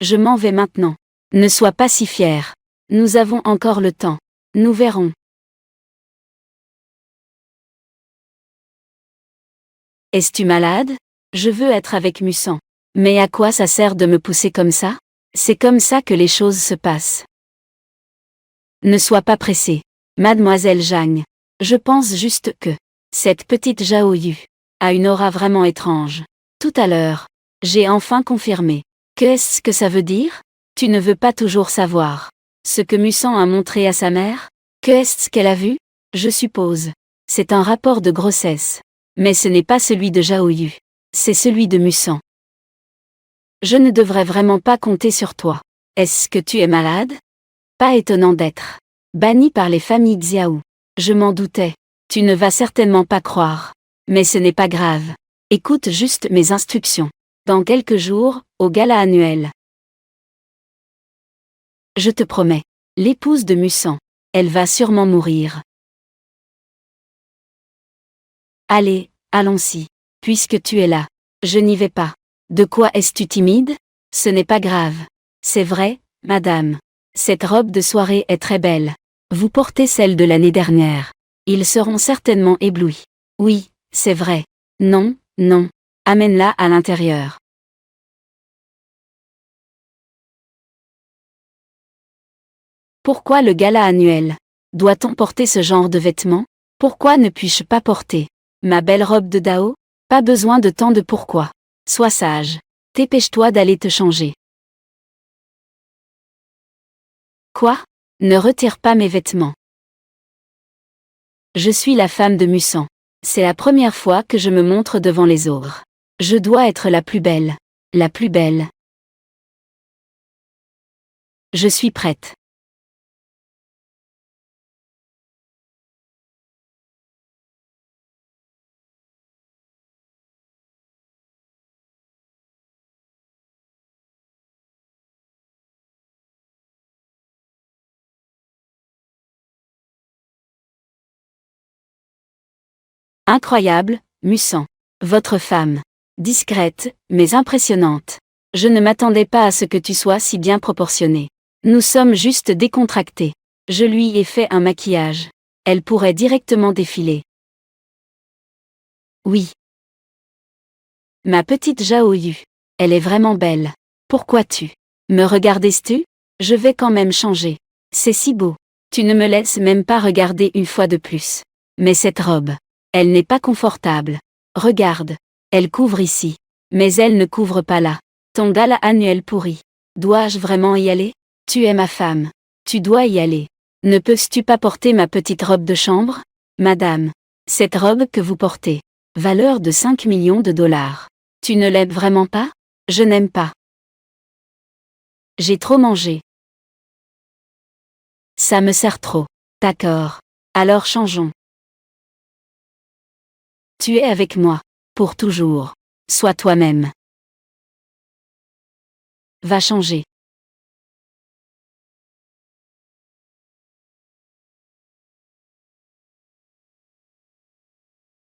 Je m'en vais maintenant. Ne sois pas si fier. Nous avons encore le temps. Nous verrons. Es-tu malade? Je veux être avec Mussan. Mais à quoi ça sert de me pousser comme ça? C'est comme ça que les choses se passent. Ne sois pas pressée. Mademoiselle Zhang. Je pense juste que cette petite Zhaoyu a une aura vraiment étrange. Tout à l'heure, j'ai enfin confirmé. Qu'est-ce que ça veut dire? Tu ne veux pas toujours savoir ce que Mussan a montré à sa mère? Qu'est-ce qu'elle a vu? Je suppose. C'est un rapport de grossesse. Mais ce n'est pas celui de Zhaoyu. C'est celui de Mussan. Je ne devrais vraiment pas compter sur toi. Est-ce que tu es malade? Pas étonnant d'être banni par les familles Xiao. Je m'en doutais. Tu ne vas certainement pas croire. Mais ce n'est pas grave. Écoute juste mes instructions. Dans quelques jours, au gala annuel. Je te promets. L'épouse de Mussan. Elle va sûrement mourir. Allez, allons-y. Puisque tu es là. Je n'y vais pas. De quoi es-tu timide? Ce n'est pas grave. C'est vrai, madame. Cette robe de soirée est très belle. Vous portez celle de l'année dernière. Ils seront certainement éblouis. Oui, c'est vrai. Non, non. Amène-la à l'intérieur. Pourquoi le gala annuel? Doit-on porter ce genre de vêtements? Pourquoi ne puis-je pas porter ma belle robe de Dao? Pas besoin de tant de pourquoi. Sois sage. Dépêche-toi d'aller te changer. Quoi? Ne retire pas mes vêtements. Je suis la femme de Mussan. C'est la première fois que je me montre devant les ogres. Je dois être la plus belle. La plus belle. Je suis prête. Incroyable, Mussan. Votre femme. Discrète, mais impressionnante. Je ne m'attendais pas à ce que tu sois si bien proportionnée. Nous sommes juste décontractés. Je lui ai fait un maquillage. Elle pourrait directement défiler. Oui. Ma petite Zhaoyu. Elle est vraiment belle. Pourquoi tu me regardes-tu? Je vais quand même changer. C'est si beau. Tu ne me laisses même pas regarder une fois de plus. Mais cette robe. Elle n'est pas confortable. Regarde. Elle couvre ici. Mais elle ne couvre pas là. Ton gala annuel pourri. Dois-je vraiment y aller? Tu es ma femme. Tu dois y aller. Ne peux-tu pas porter ma petite robe de chambre? Madame. Cette robe que vous portez. Valeur de 5 millions de dollars. Tu ne l'aimes vraiment pas? Je n'aime pas. J'ai trop mangé. Ça me sert trop. D'accord. Alors changeons. Tu es avec moi. Pour toujours. Sois toi-même. Va changer.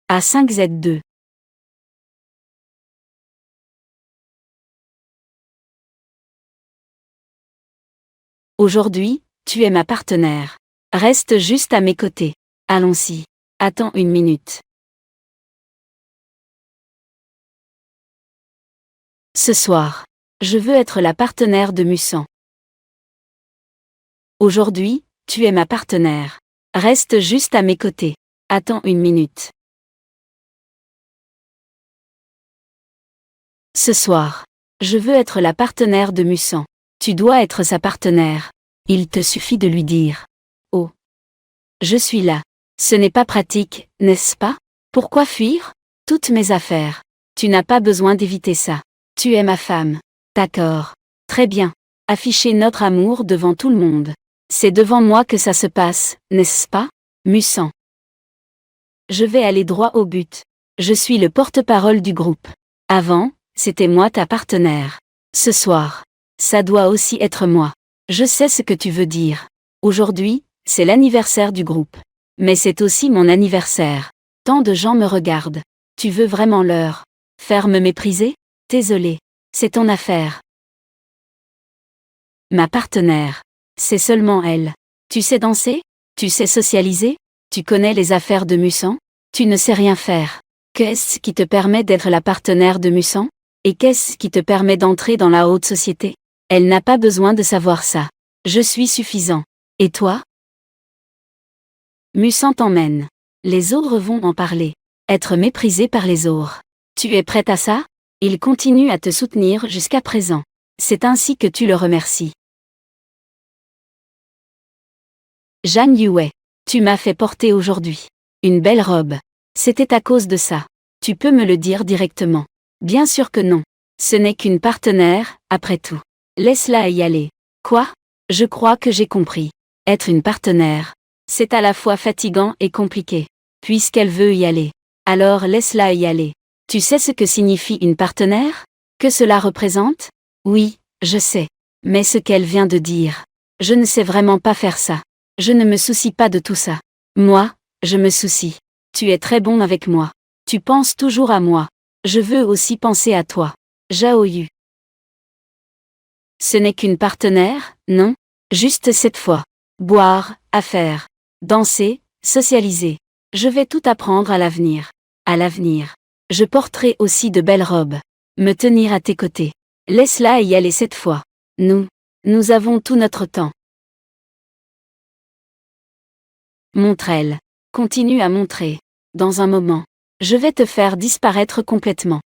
A5Z2. Aujourd'hui, tu es ma partenaire. Reste juste à mes côtés. Allons-y. Attends une minute. Ce soir, je veux être la partenaire de Mussan. Aujourd'hui, tu es ma partenaire. Reste juste à mes côtés. Attends une minute. Ce soir, je veux être la partenaire de Mussan. Tu dois être sa partenaire. Il te suffit de lui dire. Oh. Je suis là. Ce n'est pas pratique, n'est-ce pas? Pourquoi fuir? Toutes mes affaires. Tu n'as pas besoin d'éviter ça. Tu es ma femme. D'accord. Très bien. Afficher notre amour devant tout le monde. C'est devant moi que ça se passe, n'est-ce pas, Mussan? Je vais aller droit au but. Je suis le porte-parole du groupe. Avant, c'était moi ta partenaire. Ce soir, ça doit aussi être moi. Je sais ce que tu veux dire. Aujourd'hui, c'est l'anniversaire du groupe. Mais c'est aussi mon anniversaire. Tant de gens me regardent. Tu veux vraiment leur faire me mépriser? Désolé. C'est ton affaire. Ma partenaire. C'est seulement elle. Tu sais danser? Tu sais socialiser? Tu connais les affaires de Mussan? Tu ne sais rien faire. Qu'est-ce qui te permet d'être la partenaire de Mussan? Et qu'est-ce qui te permet d'entrer dans la haute société? Elle n'a pas besoin de savoir ça. Je suis suffisant. Et toi? Mussan t'emmène. Les autres vont en parler. Être méprisé par les autres. Tu es prête à ça? Il continue à te soutenir jusqu'à présent. C'est ainsi que tu le remercies. Zhang Yue. Tu m'as fait porter aujourd'hui une belle robe. C'était à cause de ça. Tu peux me le dire directement. Bien sûr que non. Ce n'est qu'une partenaire, après tout. Laisse-la y aller. Quoi? Je crois que j'ai compris. Être une partenaire, c'est à la fois fatigant et compliqué. Puisqu'elle veut y aller. Alors laisse-la y aller. Tu sais ce que signifie une partenaire? Que cela représente? Oui, je sais. Mais ce qu'elle vient de dire. Je ne sais vraiment pas faire ça. Je ne me soucie pas de tout ça. Moi, je me soucie. Tu es très bon avec moi. Tu penses toujours à moi. Je veux aussi penser à toi. Zhao Yu. Ce n'est qu'une partenaire, non? Juste cette fois. Boire, affaire. Danser, socialiser. Je vais tout apprendre à l'avenir. À l'avenir. Je porterai aussi de belles robes. Me tenir à tes côtés. Laisse-la y aller cette fois. Nous avons tout notre temps. Montre-elle. Continue à montrer. Dans un moment. Je vais te faire disparaître complètement.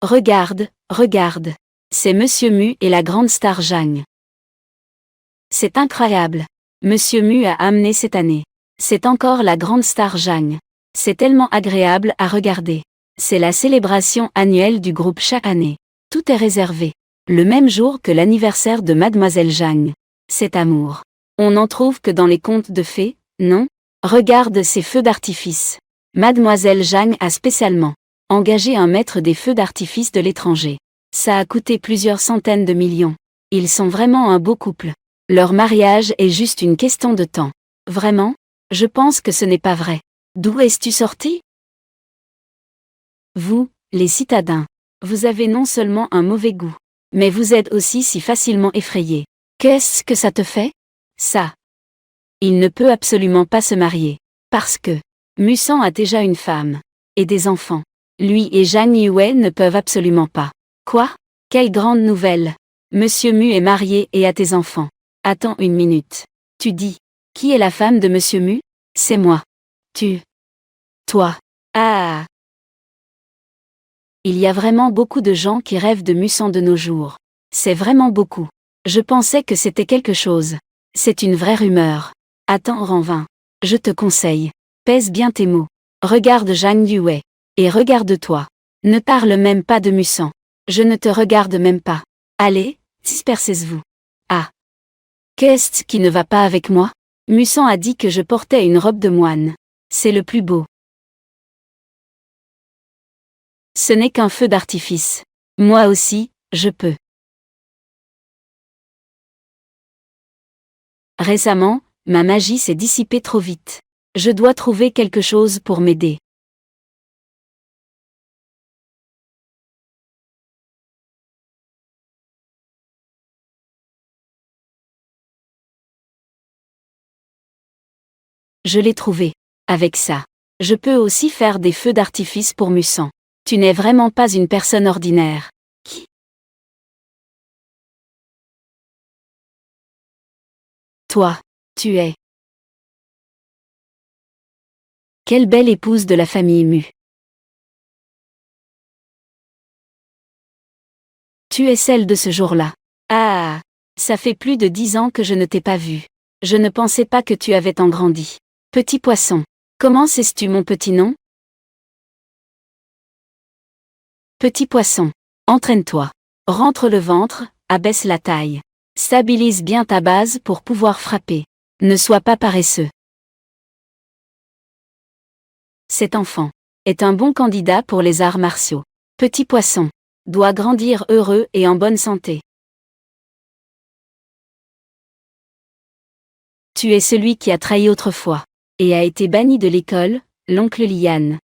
Regarde, regarde. C'est Monsieur Mu et la grande star Zhang. C'est incroyable. Monsieur Mu a amené cette année. C'est encore la grande star Zhang. C'est tellement agréable à regarder. C'est la célébration annuelle du groupe chaque année. Tout est réservé. Le même jour que l'anniversaire de Mademoiselle Zhang. Cet amour. On n'en trouve que dans les contes de fées, non? Regarde ces feux d'artifice. Mademoiselle Zhang a spécialement engagé un maître des feux d'artifice de l'étranger. Ça a coûté plusieurs centaines de millions. Ils sont vraiment un beau couple. Leur mariage est juste une question de temps. Vraiment? Je pense que ce n'est pas vrai. D'où es-tu sorti? Vous, les citadins. Vous avez non seulement un mauvais goût, mais vous êtes aussi si facilement effrayés. Qu'est-ce que ça te fait? Ça. Il ne peut absolument pas se marier. Parce que Mussan a déjà une femme. Et des enfants. Lui et Zhang Yue ne peuvent absolument pas. Quoi? Quelle grande nouvelle! Monsieur Mu est marié et a tes enfants. Attends une minute. Tu dis. Qui est la femme de Monsieur Mu? C'est moi. Toi. Ah. Il y a vraiment beaucoup de gens qui rêvent de Mussan de nos jours. C'est vraiment beaucoup. Je pensais que c'était quelque chose. C'est une vraie rumeur. Attends Ranvin. Je te conseille. Pèse bien tes mots. Regarde Zhang Yue. Et regarde-toi. Ne parle même pas de Mussan. Je ne te regarde même pas. Allez, dispersez-vous. Ah. Qu'est-ce qui ne va pas avec moi? Mussan a dit que je portais une robe de moine. C'est le plus beau. Ce n'est qu'un feu d'artifice. Moi aussi, je peux. Récemment, ma magie s'est dissipée trop vite. Je dois trouver quelque chose pour m'aider. Je l'ai trouvé. Avec ça, je peux aussi faire des feux d'artifice pour Mussan. Tu n'es vraiment pas une personne ordinaire. Qui? Toi, tu es. Quelle belle épouse de la famille Mu. Tu es celle de ce jour-là. Ah, ça fait plus de 10 ans que je ne t'ai pas vue. Je ne pensais pas que tu avais tant grandi. Petit poisson. Comment sais-tu mon petit nom? Petit poisson. Entraîne-toi. Rentre le ventre, abaisse la taille. Stabilise bien ta base pour pouvoir frapper. Ne sois pas paresseux. Cet enfant est un bon candidat pour les arts martiaux. Petit poisson doit grandir heureux et en bonne santé. Tu es celui qui a trahi autrefois et a été banni de l'école, l'oncle Liane.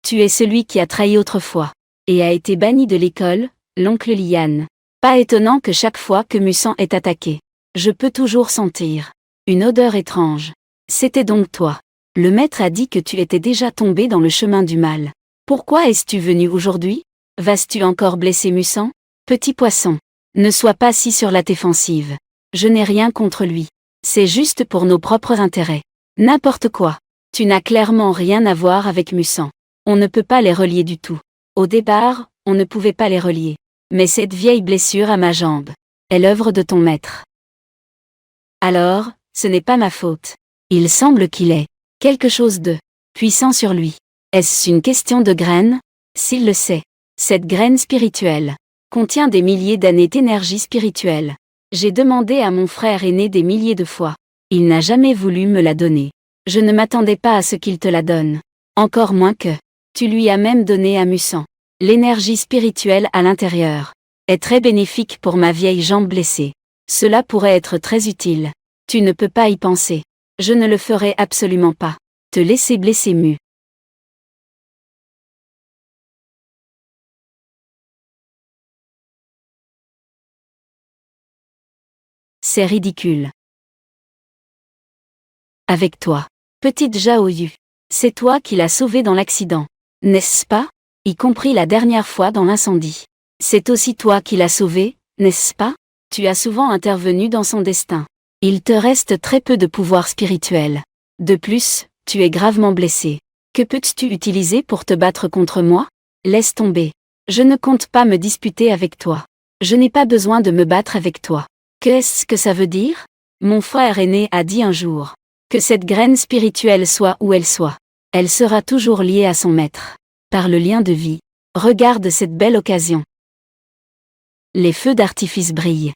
Tu es celui qui a trahi autrefois et a été banni de l'école, l'oncle Liane. Pas étonnant que chaque fois que Musan est attaqué, je peux toujours sentir une odeur étrange. C'était donc toi. Le maître a dit que tu étais déjà tombé dans le chemin du mal. Pourquoi es-tu venu aujourd'hui? Vas-tu encore blesser Musan? Petit poisson, ne sois pas si sur la défensive. Je n'ai rien contre lui. C'est juste pour nos propres intérêts. N'importe quoi. Tu n'as clairement rien à voir avec Musan. On ne peut pas les relier du tout. Au départ, on ne pouvait pas les relier. Mais cette vieille blessure à ma jambe est l'œuvre de ton maître. Alors, ce n'est pas ma faute. Il semble qu'il ait quelque chose de puissant sur lui. Est-ce une question de graine? S'il le sait, cette graine spirituelle contient des milliers d'années d'énergie spirituelle. J'ai demandé à mon frère aîné des milliers de fois. Il n'a jamais voulu me la donner. Je ne m'attendais pas à ce qu'il te la donne. Encore moins que tu lui as même donné à Musan. L'énergie spirituelle à l'intérieur est très bénéfique pour ma vieille jambe blessée. Cela pourrait être très utile. Tu ne peux pas y penser. Je ne le ferai absolument pas. Te laisser blesser Mu. C'est ridicule. Avec toi, petite Zhaoyu. C'est toi qui l'as sauvé dans l'accident. N'est-ce pas? Y compris la dernière fois dans l'incendie. C'est aussi toi qui l'as sauvé, n'est-ce pas? Tu as souvent intervenu dans son destin. Il te reste très peu de pouvoir spirituel. De plus, tu es gravement blessé. Que peux-tu utiliser pour te battre contre moi? Laisse tomber. Je ne compte pas me disputer avec toi. Je n'ai pas besoin de me battre avec toi. Qu'est-ce que ça veut dire? Mon frère aîné a dit un jour que cette graine spirituelle soit où elle soit, elle sera toujours liée à son maître. Par le lien de vie. Regarde cette belle occasion. Les feux d'artifice brillent.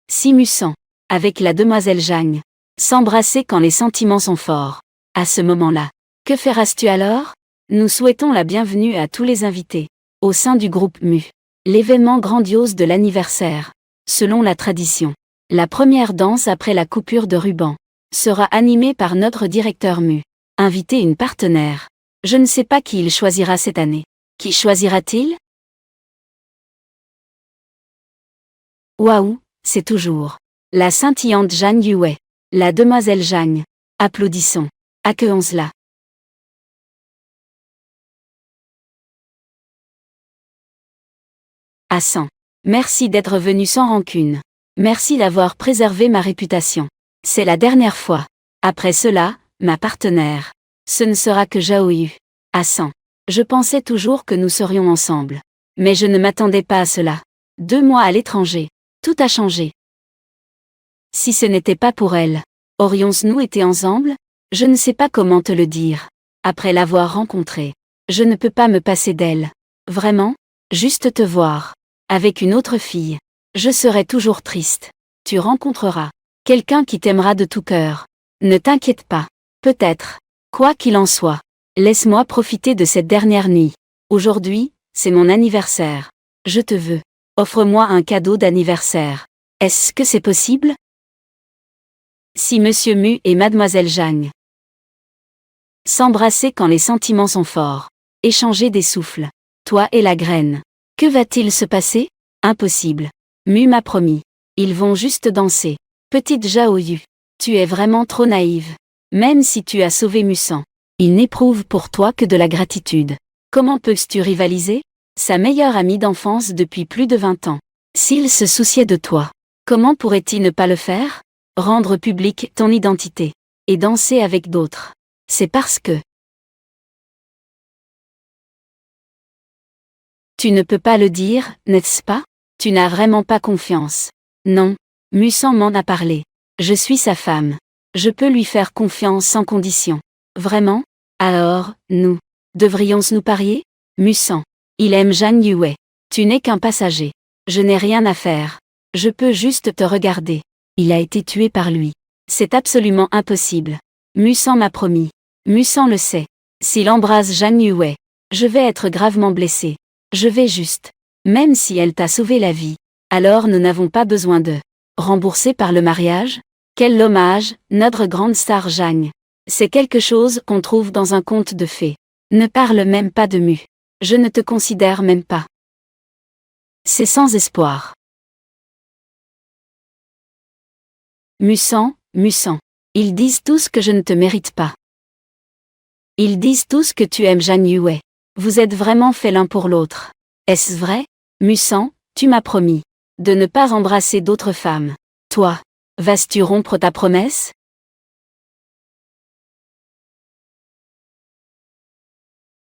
Si Musan, avec la demoiselle Zhang, s'embrasser quand les sentiments sont forts. À ce moment-là, que feras-tu alors? Nous souhaitons la bienvenue à tous les invités, au sein du groupe Mu. L'événement grandiose de l'anniversaire. Selon la tradition, la première danse après la coupure de ruban sera animée par notre directeur Mu. Inviter une partenaire. Je ne sais pas qui il choisira cette année. Qui choisira-t-il? Waouh, c'est toujours la scintillante Zhang Yue, la demoiselle Zhang. Applaudissons. Accueillons-la. Hassan. Merci d'être venu sans rancune. Merci d'avoir préservé ma réputation. C'est la dernière fois. Après cela, ma partenaire. Ce ne sera que Zhaoyu. Hassan. Je pensais toujours que nous serions ensemble. Mais je ne m'attendais pas à cela. 2 mois à l'étranger. Tout a changé. Si ce n'était pas pour elle, aurions-nous été ensemble? Je ne sais pas comment te le dire. Après l'avoir rencontrée, je ne peux pas me passer d'elle. Vraiment? Juste te voir. Avec une autre fille. Je serai toujours triste. Tu rencontreras quelqu'un qui t'aimera de tout cœur. Ne t'inquiète pas. Peut-être. Quoi qu'il en soit. Laisse-moi profiter de cette dernière nuit. Aujourd'hui, c'est mon anniversaire. Je te veux. Offre-moi un cadeau d'anniversaire. Est-ce que c'est possible? Si Monsieur Mu et Mademoiselle Zhang s'embrasser quand les sentiments sont forts. Échanger des souffles. Toi et la graine. Que va-t-il se passer? Impossible. Mu m'a promis. Ils vont juste danser. Petite Zhaoyu. Tu es vraiment trop naïve. Même si tu as sauvé Musan, il n'éprouve pour toi que de la gratitude. Comment peux-tu rivaliser? Sa meilleure amie d'enfance depuis plus de 20 ans. S'il se souciait de toi, comment pourrait-il ne pas le faire? Rendre publique ton identité. Et danser avec d'autres. C'est parce que tu ne peux pas le dire, n'est-ce pas? Tu n'as vraiment pas confiance. Non. Musan m'en a parlé. Je suis sa femme. Je peux lui faire confiance sans condition. Vraiment? Alors, nous devrions nous parier? Musan. Il aime Zhang Yue. Tu n'es qu'un passager. Je n'ai rien à faire. Je peux juste te regarder. Il a été tué par lui. C'est absolument impossible. Musan m'a promis. Musan le sait. S'il embrasse Zhang Yue, je vais être gravement blessé. Je vais juste. Même si elle t'a sauvé la vie. Alors nous n'avons pas besoin de rembourser par le mariage? Quel hommage, notre grande star Zhang. C'est quelque chose qu'on trouve dans un conte de fées. Ne parle même pas de Mu. Je ne te considère même pas. C'est sans espoir. Musan, Musan. Ils disent tous que je ne te mérite pas. Ils disent tous que tu aimes Zhang Yue. Vous êtes vraiment faits l'un pour l'autre. Est-ce vrai? Musan, tu m'as promis de ne pas embrasser d'autres femmes. Toi, vas-tu rompre ta promesse?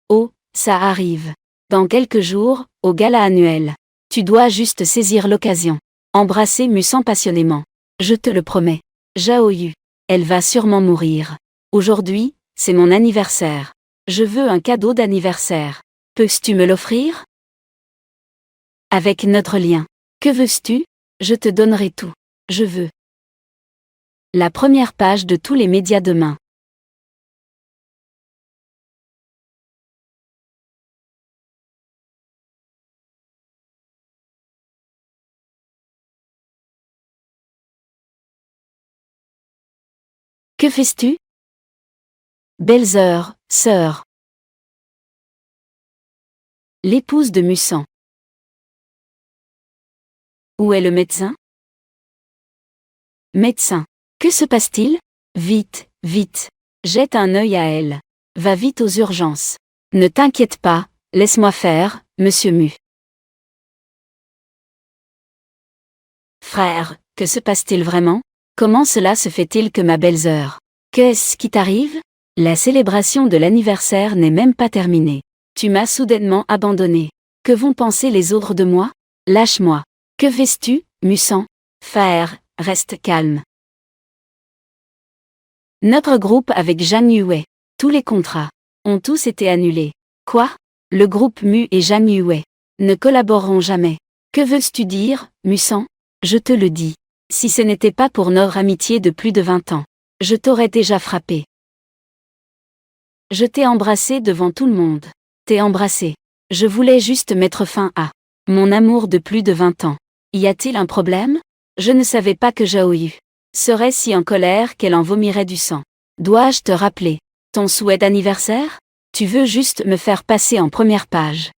Oh, ça arrive. Dans quelques jours, au gala annuel. Tu dois juste saisir l'occasion. Embrasser Musan passionnément. Je te le promets. Zhao-Yu. Elle va sûrement mourir. Aujourd'hui, c'est mon anniversaire. Je veux un cadeau d'anniversaire. Peux-tu me l'offrir? Avec notre lien. Que veux-tu? Je te donnerai tout. Je veux. La première page de tous les médias demain. Que fais-tu? Belles heures, sœur. L'épouse de Musan. Où est le médecin? Médecin. Que se passe-t-il? Vite, vite. Jette un œil à elle. Va vite aux urgences. Ne t'inquiète pas, laisse-moi faire, monsieur Mu. Frère, que se passe-t-il vraiment? Comment cela se fait-il que ma belle-sœur? Qu'est-ce qui t'arrive? La célébration de l'anniversaire n'est même pas terminée. Tu m'as soudainement abandonné. Que vont penser les autres de moi? Lâche-moi. Que fais-tu, Musan? Frère, reste calme. Notre groupe avec Zhang Yue. Tous les contrats ont tous été annulés. Quoi? Le groupe Mu et Zhang Yue ne collaboreront jamais. Que veux-tu dire, Musan? Je te le dis. Si ce n'était pas pour notre amitié de plus de 20 ans, je t'aurais déjà frappé. Je t'ai embrassé devant tout le monde. T'ai embrassé. Je voulais juste mettre fin à mon amour de plus de 20 ans. Y a-t-il un problème? Je ne savais pas que Zhao-Yu serait si en colère qu'elle en vomirait du sang. Dois-je te rappeler ton souhait d'anniversaire? Tu veux juste me faire passer en première page.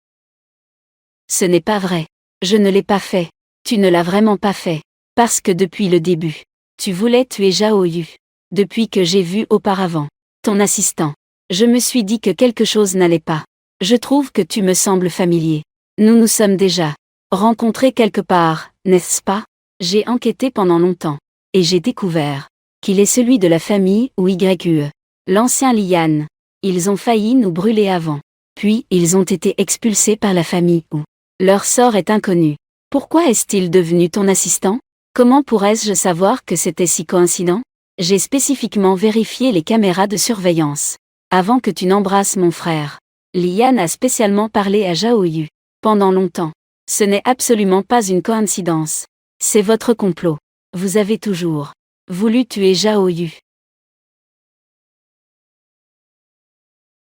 Ce n'est pas vrai. Je ne l'ai pas fait. Tu ne l'as vraiment pas fait. Parce que depuis le début, tu voulais tuer Zhao-Yu. Depuis que j'ai vu auparavant ton assistant, je me suis dit que quelque chose n'allait pas. Je trouve que tu me sembles familier. Nous nous sommes déjà rencontrés quelque part, n'est-ce pas? J'ai enquêté pendant longtemps. Et j'ai découvert qu'il est celui de la famille ou YQE. L'ancien Lian. Ils ont failli nous brûler avant. Puis ils ont été expulsés par la famille ou. Leur sort est inconnu. Pourquoi est-il devenu ton assistant? Comment pourrais-je savoir que c'était si coïncident? J'ai spécifiquement vérifié les caméras de surveillance. Avant que tu n'embrasses mon frère. Lian a spécialement parlé à Zhao-Yu. Pendant longtemps. Ce n'est absolument pas une coïncidence. C'est votre complot. Vous avez toujours voulu tuer Zhao-Yu.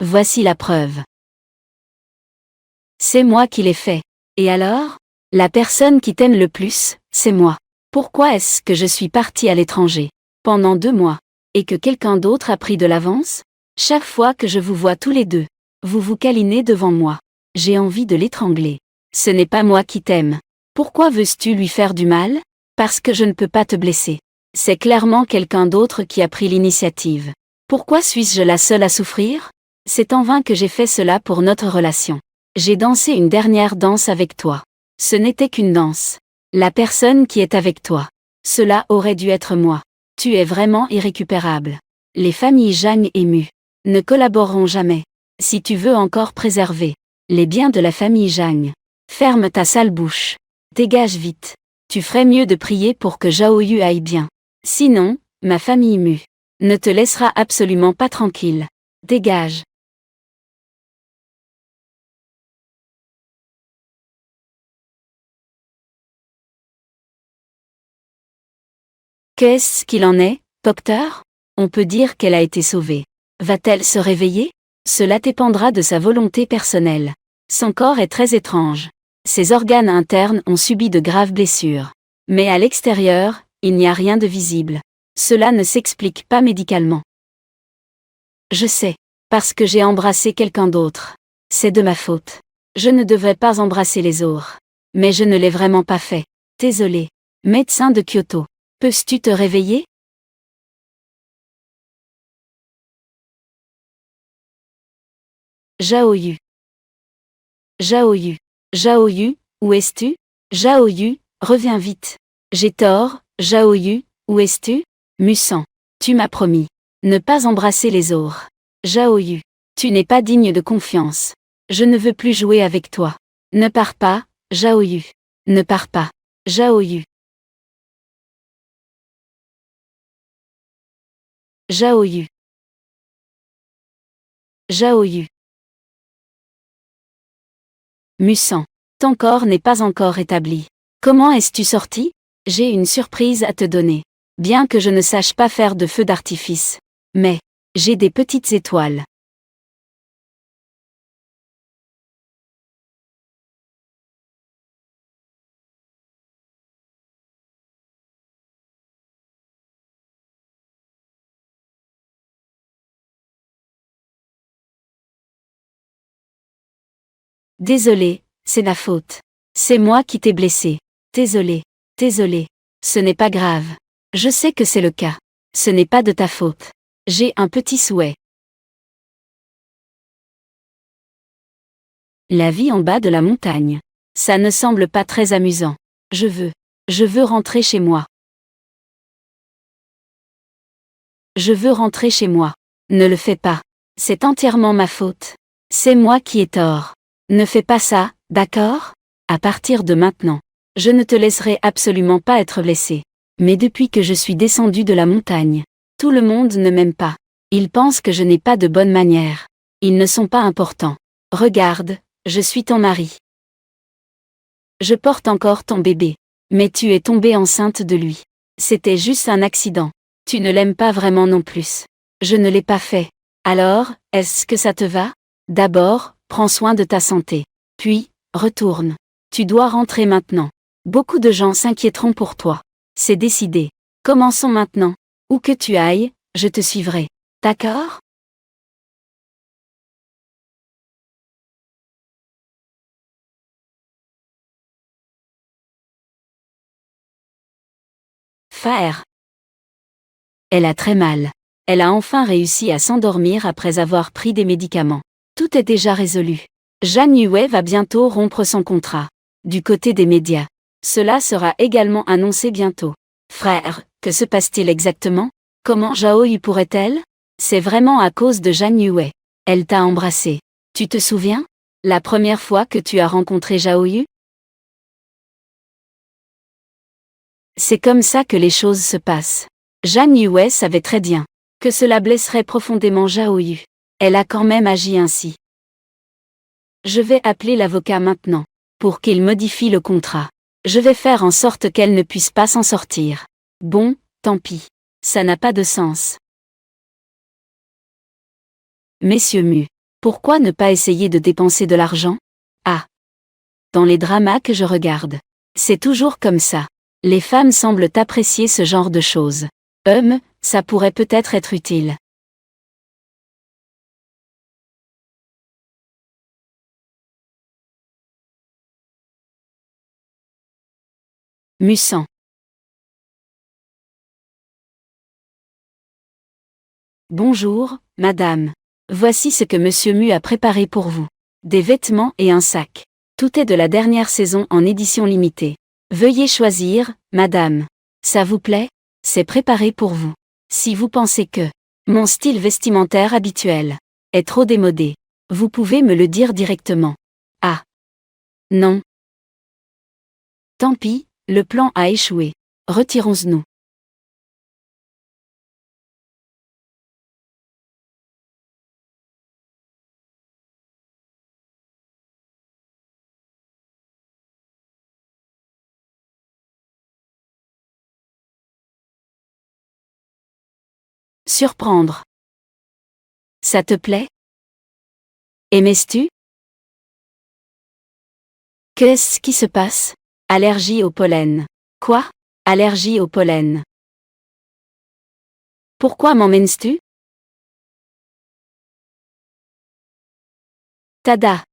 Voici la preuve. C'est moi qui l'ai fait. Et alors? La personne qui t'aime le plus, c'est moi. Pourquoi est-ce que je suis partie à l'étranger pendant 2 mois, et que quelqu'un d'autre a pris de l'avance? Chaque fois que je vous vois tous les deux, vous vous câlinez devant moi. J'ai envie de l'étrangler. Ce n'est pas moi qui t'aime. Pourquoi veux-tu lui faire du mal? Parce que je ne peux pas te blesser. C'est clairement quelqu'un d'autre qui a pris l'initiative. Pourquoi suis-je la seule à souffrir? C'est en vain que j'ai fait cela pour notre relation. J'ai dansé une dernière danse avec toi. Ce n'était qu'une danse. La personne qui est avec toi. Cela aurait dû être moi. Tu es vraiment irrécupérable. Les familles Zhang et Mu ne collaboreront jamais. Si tu veux encore préserver les biens de la famille Zhang, ferme ta sale bouche. Dégage vite. Tu ferais mieux de prier pour que Zhao-Yu aille bien. Sinon, ma famille Mu ne te laissera absolument pas tranquille. Dégage. Qu'est-ce qu'il en est, docteur? On peut dire qu'elle a été sauvée. Va-t-elle se réveiller? Cela dépendra de sa volonté personnelle. Son corps est très étrange. Ses organes internes ont subi de graves blessures. Mais à l'extérieur, il n'y a rien de visible. Cela ne s'explique pas médicalement. Je sais. Parce que j'ai embrassé quelqu'un d'autre. C'est de ma faute. Je ne devrais pas embrasser les autres. Mais je ne l'ai vraiment pas fait. Désolé. Médecin de Kyoto. Peux-tu te réveiller? Zhao-yu. Zhao-yu. Zhao-yu, où es-tu? Zhao-yu, reviens vite. J'ai tort, Zhao-yu, où es-tu? Musan. Tu m'as promis. Ne pas embrasser les autres. Zhao-yu. Tu n'es pas digne de confiance. Je ne veux plus jouer avec toi. Ne pars pas, Zhao-yu. Ne pars pas. Zhao-yu. Zhao-yu. Zhao-yu. Musan. Ton corps n'est pas encore établi. Comment es-tu sorti? J'ai une surprise à te donner. Bien que je ne sache pas faire de feu d'artifice. Mais, j'ai des petites étoiles. Désolé, c'est ma faute. C'est moi qui t'ai blessé. Désolé. Désolé. Ce n'est pas grave. Je sais que c'est le cas. Ce n'est pas de ta faute. J'ai un petit souhait. La vie en bas de la montagne. Ça ne semble pas très amusant. Je veux rentrer chez moi. Je veux rentrer chez moi. Ne le fais pas. C'est entièrement ma faute. C'est moi qui ai tort. Ne fais pas ça, d'accord? À partir de maintenant, je ne te laisserai absolument pas être blessé. Mais depuis que je suis descendu de la montagne, tout le monde ne m'aime pas. Ils pensent que je n'ai pas de bonnes manières. Ils ne sont pas importants. Regarde, je suis ton mari. Je porte encore ton bébé. Mais tu es tombée enceinte de lui. C'était juste un accident. Tu ne l'aimes pas vraiment non plus. Je ne l'ai pas fait. Alors, est-ce que ça te va? D'abord, prends soin de ta santé. Puis, retourne. Tu dois rentrer maintenant. Beaucoup de gens s'inquiéteront pour toi. C'est décidé. Commençons maintenant. Où que tu ailles, je te suivrai. D'accord? Faire. Elle a très mal. Elle a enfin réussi à s'endormir après avoir pris des médicaments. Tout est déjà résolu. Zhang Yue va bientôt rompre son contrat. Du côté des médias. Cela sera également annoncé bientôt. Frère, que se passe-t-il exactement? Comment Zhao Yu pourrait-elle? C'est vraiment à cause de Zhang Yue. Elle t'a embrassé. Tu te souviens? La première fois que tu as rencontré Zhao Yu? C'est comme ça que les choses se passent. Zhang Yue savait très bien que cela blesserait profondément Zhao Yu. Elle a quand même agi ainsi. Je vais appeler l'avocat maintenant, pour qu'il modifie le contrat. Je vais faire en sorte qu'elle ne puisse pas s'en sortir. Bon, tant pis. Ça n'a pas de sens. Messieurs Mu, pourquoi ne pas essayer de dépenser de l'argent? Ah. Dans les dramas que je regarde. C'est toujours comme ça. Les femmes semblent apprécier ce genre de choses. Ça pourrait peut-être être utile. Musan. Bonjour, madame. Voici ce que Monsieur Mu a préparé pour vous. Des vêtements et un sac. Tout est de la dernière saison en édition limitée. Veuillez choisir, madame. Ça vous plaît? C'est préparé pour vous. Si vous pensez que mon style vestimentaire habituel est trop démodé, vous pouvez me le dire directement. Ah. Non. Tant pis, le plan a échoué. Retirons-nous. Surprendre. Ça te plaît? Aimais-tu? Qu'est-ce qui se passe? Allergie au pollen. Quoi? Allergie au pollen. Pourquoi m'emmènes-tu? Tada!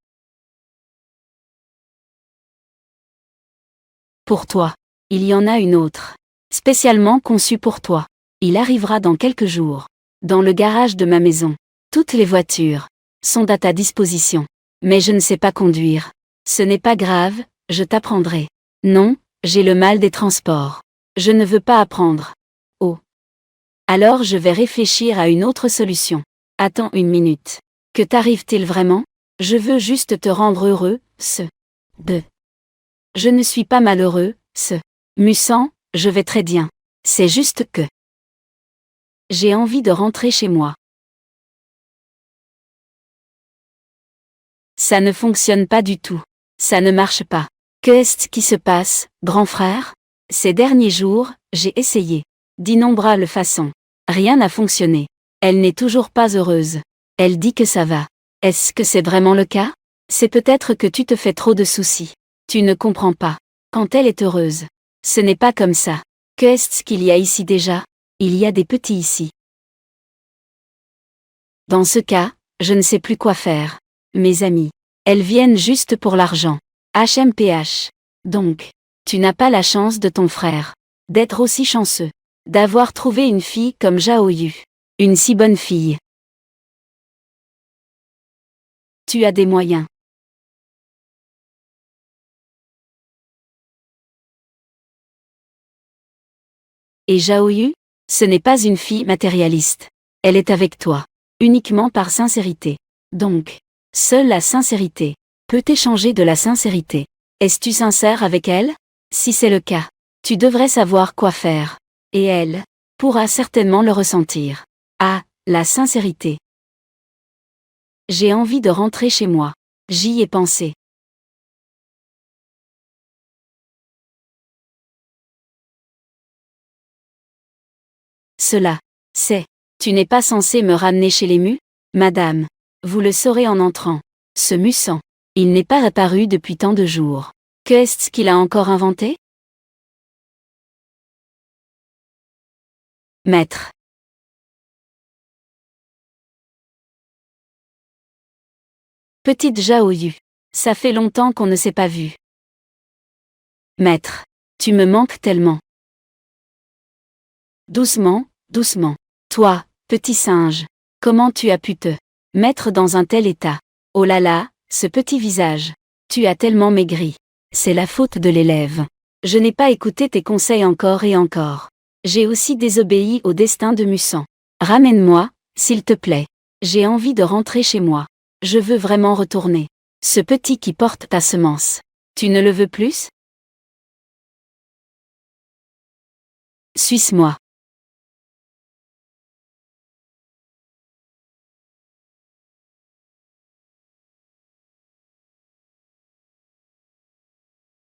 Pour toi. Il y en a une autre. Spécialement conçue pour toi. Il arrivera dans quelques jours. Dans le garage de ma maison. Toutes les voitures sont à ta disposition. Mais je ne sais pas conduire. Ce n'est pas grave, je t'apprendrai. Non, j'ai le mal des transports. Je ne veux pas apprendre. Oh. Alors je vais réfléchir à une autre solution. Attends une minute. Que t'arrive-t-il vraiment? Je veux juste te rendre heureux, Je ne suis pas malheureux, Mussant, je vais très bien. C'est juste que j'ai envie de rentrer chez moi. Ça ne fonctionne pas du tout. Ça ne marche pas. Qu'est-ce qui se passe, grand frère? Ces derniers jours, j'ai essayé d'innombrables façons. Rien n'a fonctionné. Elle n'est toujours pas heureuse. Elle dit que ça va. Est-ce que c'est vraiment le cas? C'est peut-être que tu te fais trop de soucis. Tu ne comprends pas. Quand elle est heureuse. Ce n'est pas comme ça. Qu'est-ce qu'il y a ici déjà? Il y a des petits ici. Dans ce cas, je ne sais plus quoi faire. Mes amis. Elles viennent juste pour l'argent. HMPH. Donc, tu n'as pas la chance de ton frère. D'être aussi chanceux. D'avoir trouvé une fille comme Zhao Yu. Une si bonne fille. Tu as des moyens. Et Zhao Yu? Ce n'est pas une fille matérialiste. Elle est avec toi. Uniquement par sincérité. Donc, seule la sincérité peut échanger de la sincérité. Es-tu sincère avec elle? Si c'est le cas, tu devrais savoir quoi faire. Et elle pourra certainement le ressentir. Ah, la sincérité. J'ai envie de rentrer chez moi. J'y ai pensé. Cela, c'est. Tu n'es pas censé me ramener chez les mus? Madame. Vous le saurez en entrant. Ce Mussant. Il n'est pas apparu depuis tant de jours. Qu'est-ce qu'il a encore inventé? Maître. Petite Zhao Yu. Ça fait longtemps qu'on ne s'est pas vu. Maître. Tu me manques tellement. Doucement, doucement. Toi, petit singe. Comment tu as pu te mettre dans un tel état? Oh là là, ce petit visage. Tu as tellement maigri. C'est la faute de l'élève. Je n'ai pas écouté tes conseils encore et encore. J'ai aussi désobéi au destin de Mussant. Ramène-moi, s'il te plaît. J'ai envie de rentrer chez moi. Je veux vraiment retourner. Ce petit qui porte ta semence. Tu ne le veux plus? Suis-moi.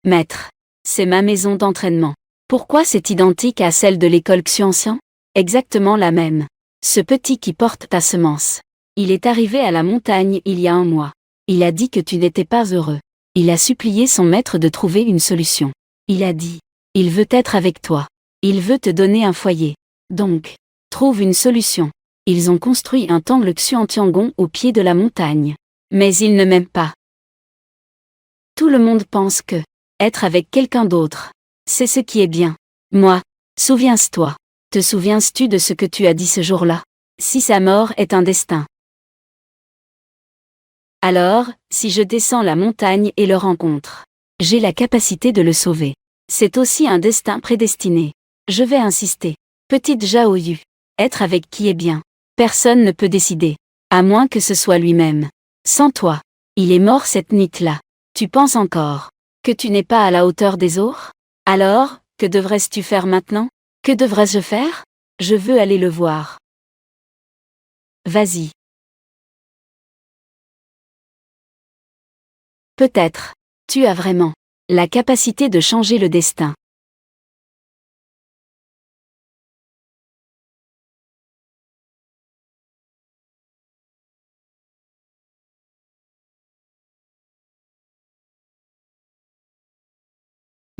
Maître. C'est ma maison d'entraînement. Pourquoi c'est identique à celle de l'école Xuanxian? Exactement la même. Ce petit qui porte ta semence. Il est arrivé à la montagne il y a un mois. Il a dit que tu n'étais pas heureux. Il a supplié son maître de trouver une solution. Il a dit. Il veut être avec toi. Il veut te donner un foyer. Donc, trouve une solution. Ils ont construit un temple Xuantiangon au pied de la montagne. Mais ils ne m'aiment pas. Tout le monde pense que être avec quelqu'un d'autre, c'est ce qui est bien. Moi, souviens-toi. Te souviens-tu de ce que tu as dit ce jour-là? Si sa mort est un destin. Alors, si je descends la montagne et le rencontre, j'ai la capacité de le sauver. C'est aussi un destin prédestiné. Je vais insister. Petite Zhao Yu. Être avec qui est bien. Personne ne peut décider. À moins que ce soit lui-même. Sans toi. Il est mort cette nuit-là. Tu penses encore que tu n'es pas à la hauteur des autres? Alors, que devrais-tu faire maintenant? Que devrais-je faire? Je veux aller le voir. Vas-y. Peut-être. Tu as vraiment la capacité de changer le destin.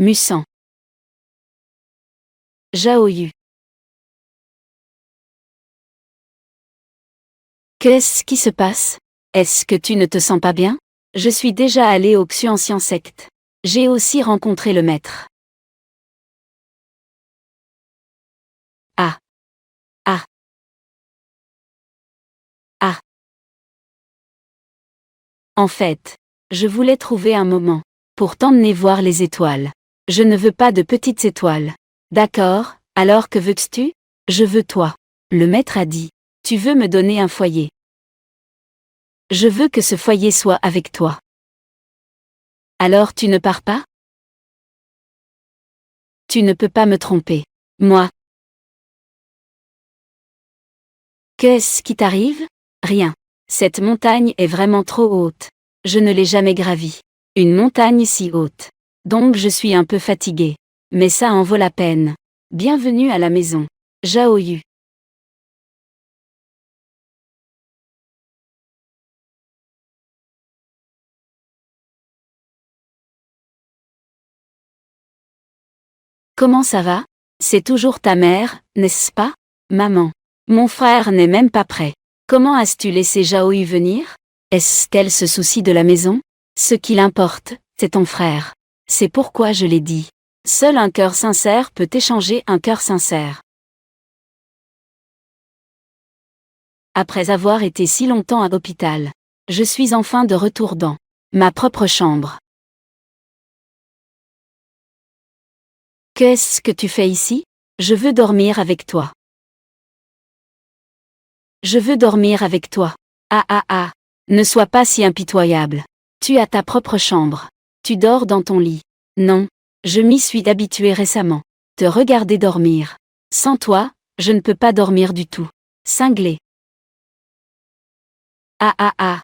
Musan. Jaoyu. Qu'est-ce qui se passe? Est-ce que tu ne te sens pas bien? Je suis déjà allé au Xuanxian Sect. J'ai aussi rencontré le maître. Ah. Ah. Ah. En fait, je voulais trouver un moment pour t'emmener voir les étoiles. Je ne veux pas de petites étoiles. D'accord, alors que veux-tu? Je veux toi. Le maître a dit. Tu veux me donner un foyer. Je veux que ce foyer soit avec toi. Alors tu ne pars pas? Tu ne peux pas me tromper. Moi. Qu'est-ce qui t'arrive? Rien. Cette montagne est vraiment trop haute. Je ne l'ai jamais gravie. Une montagne si haute. Donc je suis un peu fatiguée. Mais ça en vaut la peine. Bienvenue à la maison. Jaoyu. Comment ça va? C'est toujours ta mère, n'est-ce pas? Maman. Mon frère n'est même pas prêt. Comment as-tu laissé Jaoyu venir? Est-ce qu'elle se soucie de la maison? Ce qu'il importe, c'est ton frère. C'est pourquoi je l'ai dit. Seul un cœur sincère peut échanger un cœur sincère. Après avoir été si longtemps à l'hôpital, je suis enfin de retour dans ma propre chambre. Qu'est-ce que tu fais ici? Je veux dormir avec toi. Je veux dormir avec toi. Ah ah ah. Ne sois pas si impitoyable. Tu as ta propre chambre. Tu dors dans ton lit. Non. Je m'y suis habitué récemment. Te regarder dormir. Sans toi, je ne peux pas dormir du tout. Cinglé. Ah ah ah.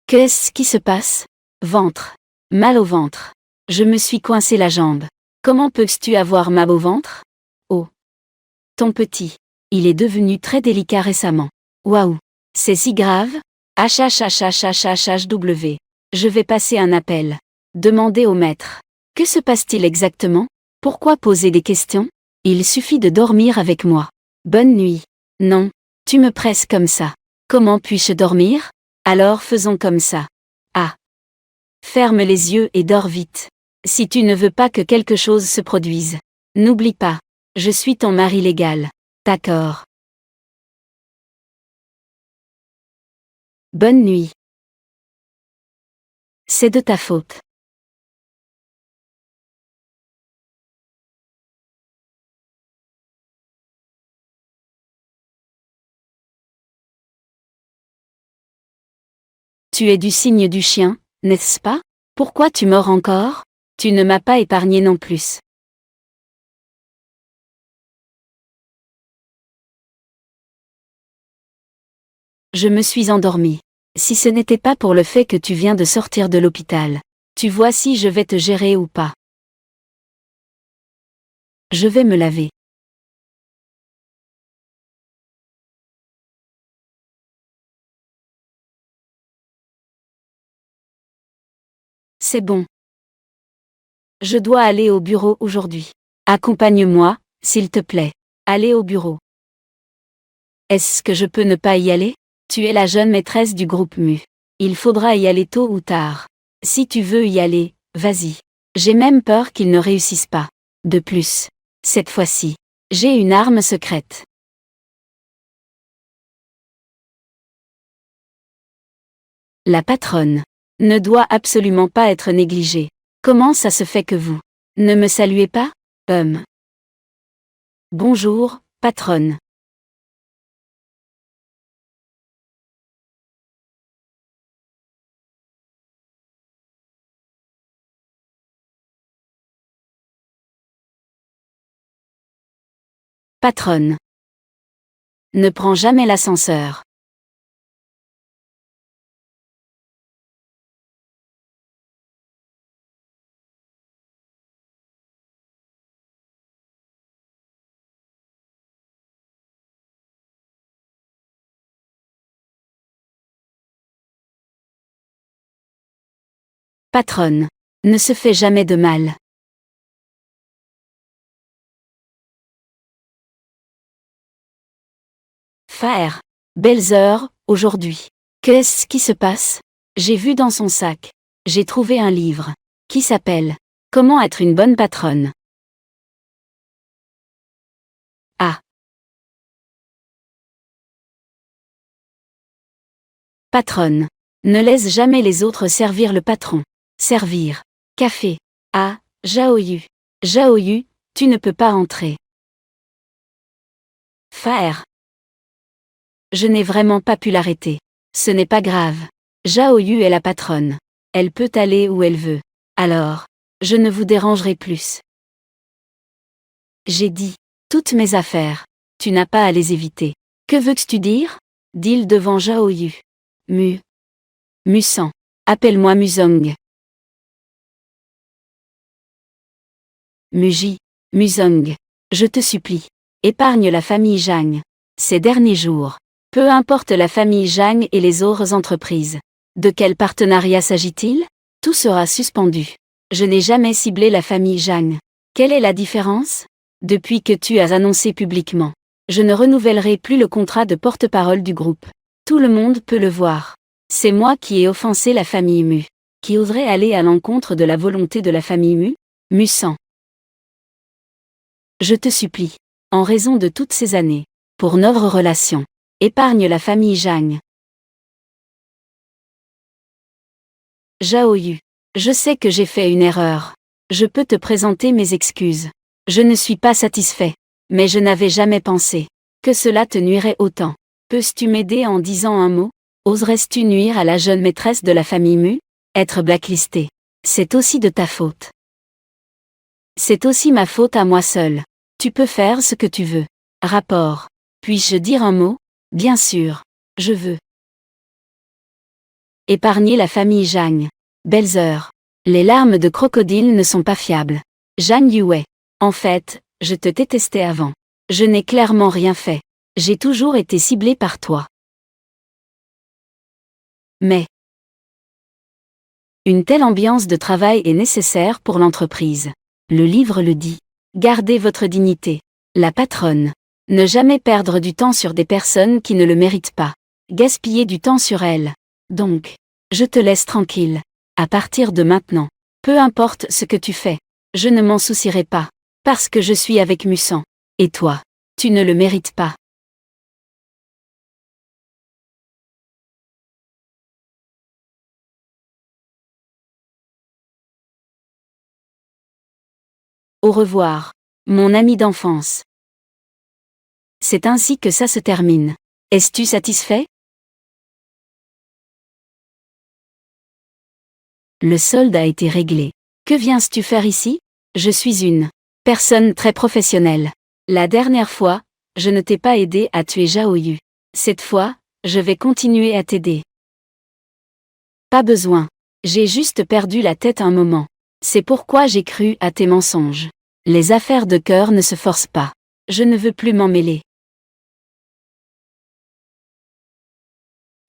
Qu'est-ce qui se passe? Ventre. Mal au ventre. Je me suis coincé la jambe. Comment peux-tu avoir mal au ventre? Oh. Ton petit. Il est devenu très délicat récemment. Waouh. C'est si grave? HHHHHHHW. Je vais passer un appel. Demandez au maître. Que se passe-t-il exactement? Pourquoi poser des questions? Il suffit de dormir avec moi. Bonne nuit. Non. Tu me presses comme ça. Comment puis-je dormir? Alors faisons comme ça. Ah. Ferme les yeux et dors vite. Si tu ne veux pas que quelque chose se produise. N'oublie pas. Je suis ton mari légal. D'accord. Bonne nuit. C'est de ta faute. Tu es du signe du chien, n'est-ce pas? Pourquoi tu mords encore? Tu ne m'as pas épargné non plus. Je me suis endormie. Si ce n'était pas pour le fait que tu viens de sortir de l'hôpital. Tu vois si je vais te gérer ou pas. Je vais me laver. C'est bon. Je dois aller au bureau aujourd'hui. Accompagne-moi, s'il te plaît. Allez au bureau. Est-ce que je peux ne pas y aller? Tu es la jeune maîtresse du groupe MU. Il faudra y aller tôt ou tard. Si tu veux y aller, vas-y. J'ai même peur qu'il ne réussisse pas. De plus, cette fois-ci, j'ai une arme secrète. La patronne ne doit absolument pas être négligée. Comment ça se fait que vous ne me saluez pas? Bonjour, patronne. Patronne. Ne prends jamais l'ascenseur. Patronne. Ne se fait jamais de mal. Faire. Belles heures, aujourd'hui. Qu'est-ce qui se passe? J'ai vu dans son sac. J'ai trouvé un livre. Qui s'appelle Comment être une bonne patronne. Ah. Patronne. Ne laisse jamais les autres servir le patron. Servir. Café. Ah, Jaoyu. Jaoyu, tu ne peux pas entrer. Faire. Je n'ai vraiment pas pu l'arrêter. Ce n'est pas grave. Jaoyu est la patronne. Elle peut aller où elle veut. Alors, je ne vous dérangerai plus. J'ai dit, toutes mes affaires. Tu n'as pas à les éviter. Que veux-tu dire? Dit-il devant Jaoyu. Musang. Appelle-moi Musong. Musong. Je te supplie. Épargne la famille Zhang. Ces derniers jours. Peu importe la famille Zhang et les autres entreprises. De quel partenariat s'agit-il? Tout sera suspendu. Je n'ai jamais ciblé la famille Zhang. Quelle est la différence? Depuis que tu as annoncé publiquement. Je ne renouvellerai plus le contrat de porte-parole du groupe. Tout le monde peut le voir. C'est moi qui ai offensé la famille Mu. Qui oserait aller à l'encontre de la volonté de la famille Mu? Musang. Je te supplie. En raison de toutes ces années. Pour notre relation. Épargne la famille Zhang. Jaoyu. Je sais que j'ai fait une erreur. Je peux te présenter mes excuses. Je ne suis pas satisfait. Mais je n'avais jamais pensé que cela te nuirait autant. Peux-tu m'aider en disant un mot? Oserais-tu nuire à la jeune maîtresse de la famille Mu? Être blacklistée. C'est aussi de ta faute. C'est aussi ma faute à moi seule. Tu peux faire ce que tu veux. Rapport. Puis-je dire un mot? Bien sûr. Je veux. Épargner la famille Zhang. Belles heures. Les larmes de crocodile ne sont pas fiables. Zhang Yue. En fait, je te détestais avant. Je n'ai clairement rien fait. J'ai toujours été ciblée par toi. Mais une telle ambiance de travail est nécessaire pour l'entreprise. Le livre le dit. Gardez votre dignité. La patronne. Ne jamais perdre du temps sur des personnes qui ne le méritent pas. Gaspiller du temps sur elles. Donc, je te laisse tranquille. À partir de maintenant. Peu importe ce que tu fais. Je ne m'en soucierai pas. Parce que je suis avec Musang. Et toi, tu ne le mérites pas. Au revoir, mon ami d'enfance. C'est ainsi que ça se termine. Es-tu satisfait? Le solde a été réglé. Que viens-tu faire ici? Je suis une personne très professionnelle. La dernière fois, je ne t'ai pas aidé à tuer Jaoyu. Cette fois, je vais continuer à t'aider. Pas besoin. J'ai juste perdu la tête un moment. C'est pourquoi j'ai cru à tes mensonges. Les affaires de cœur ne se forcent pas. Je ne veux plus m'en mêler.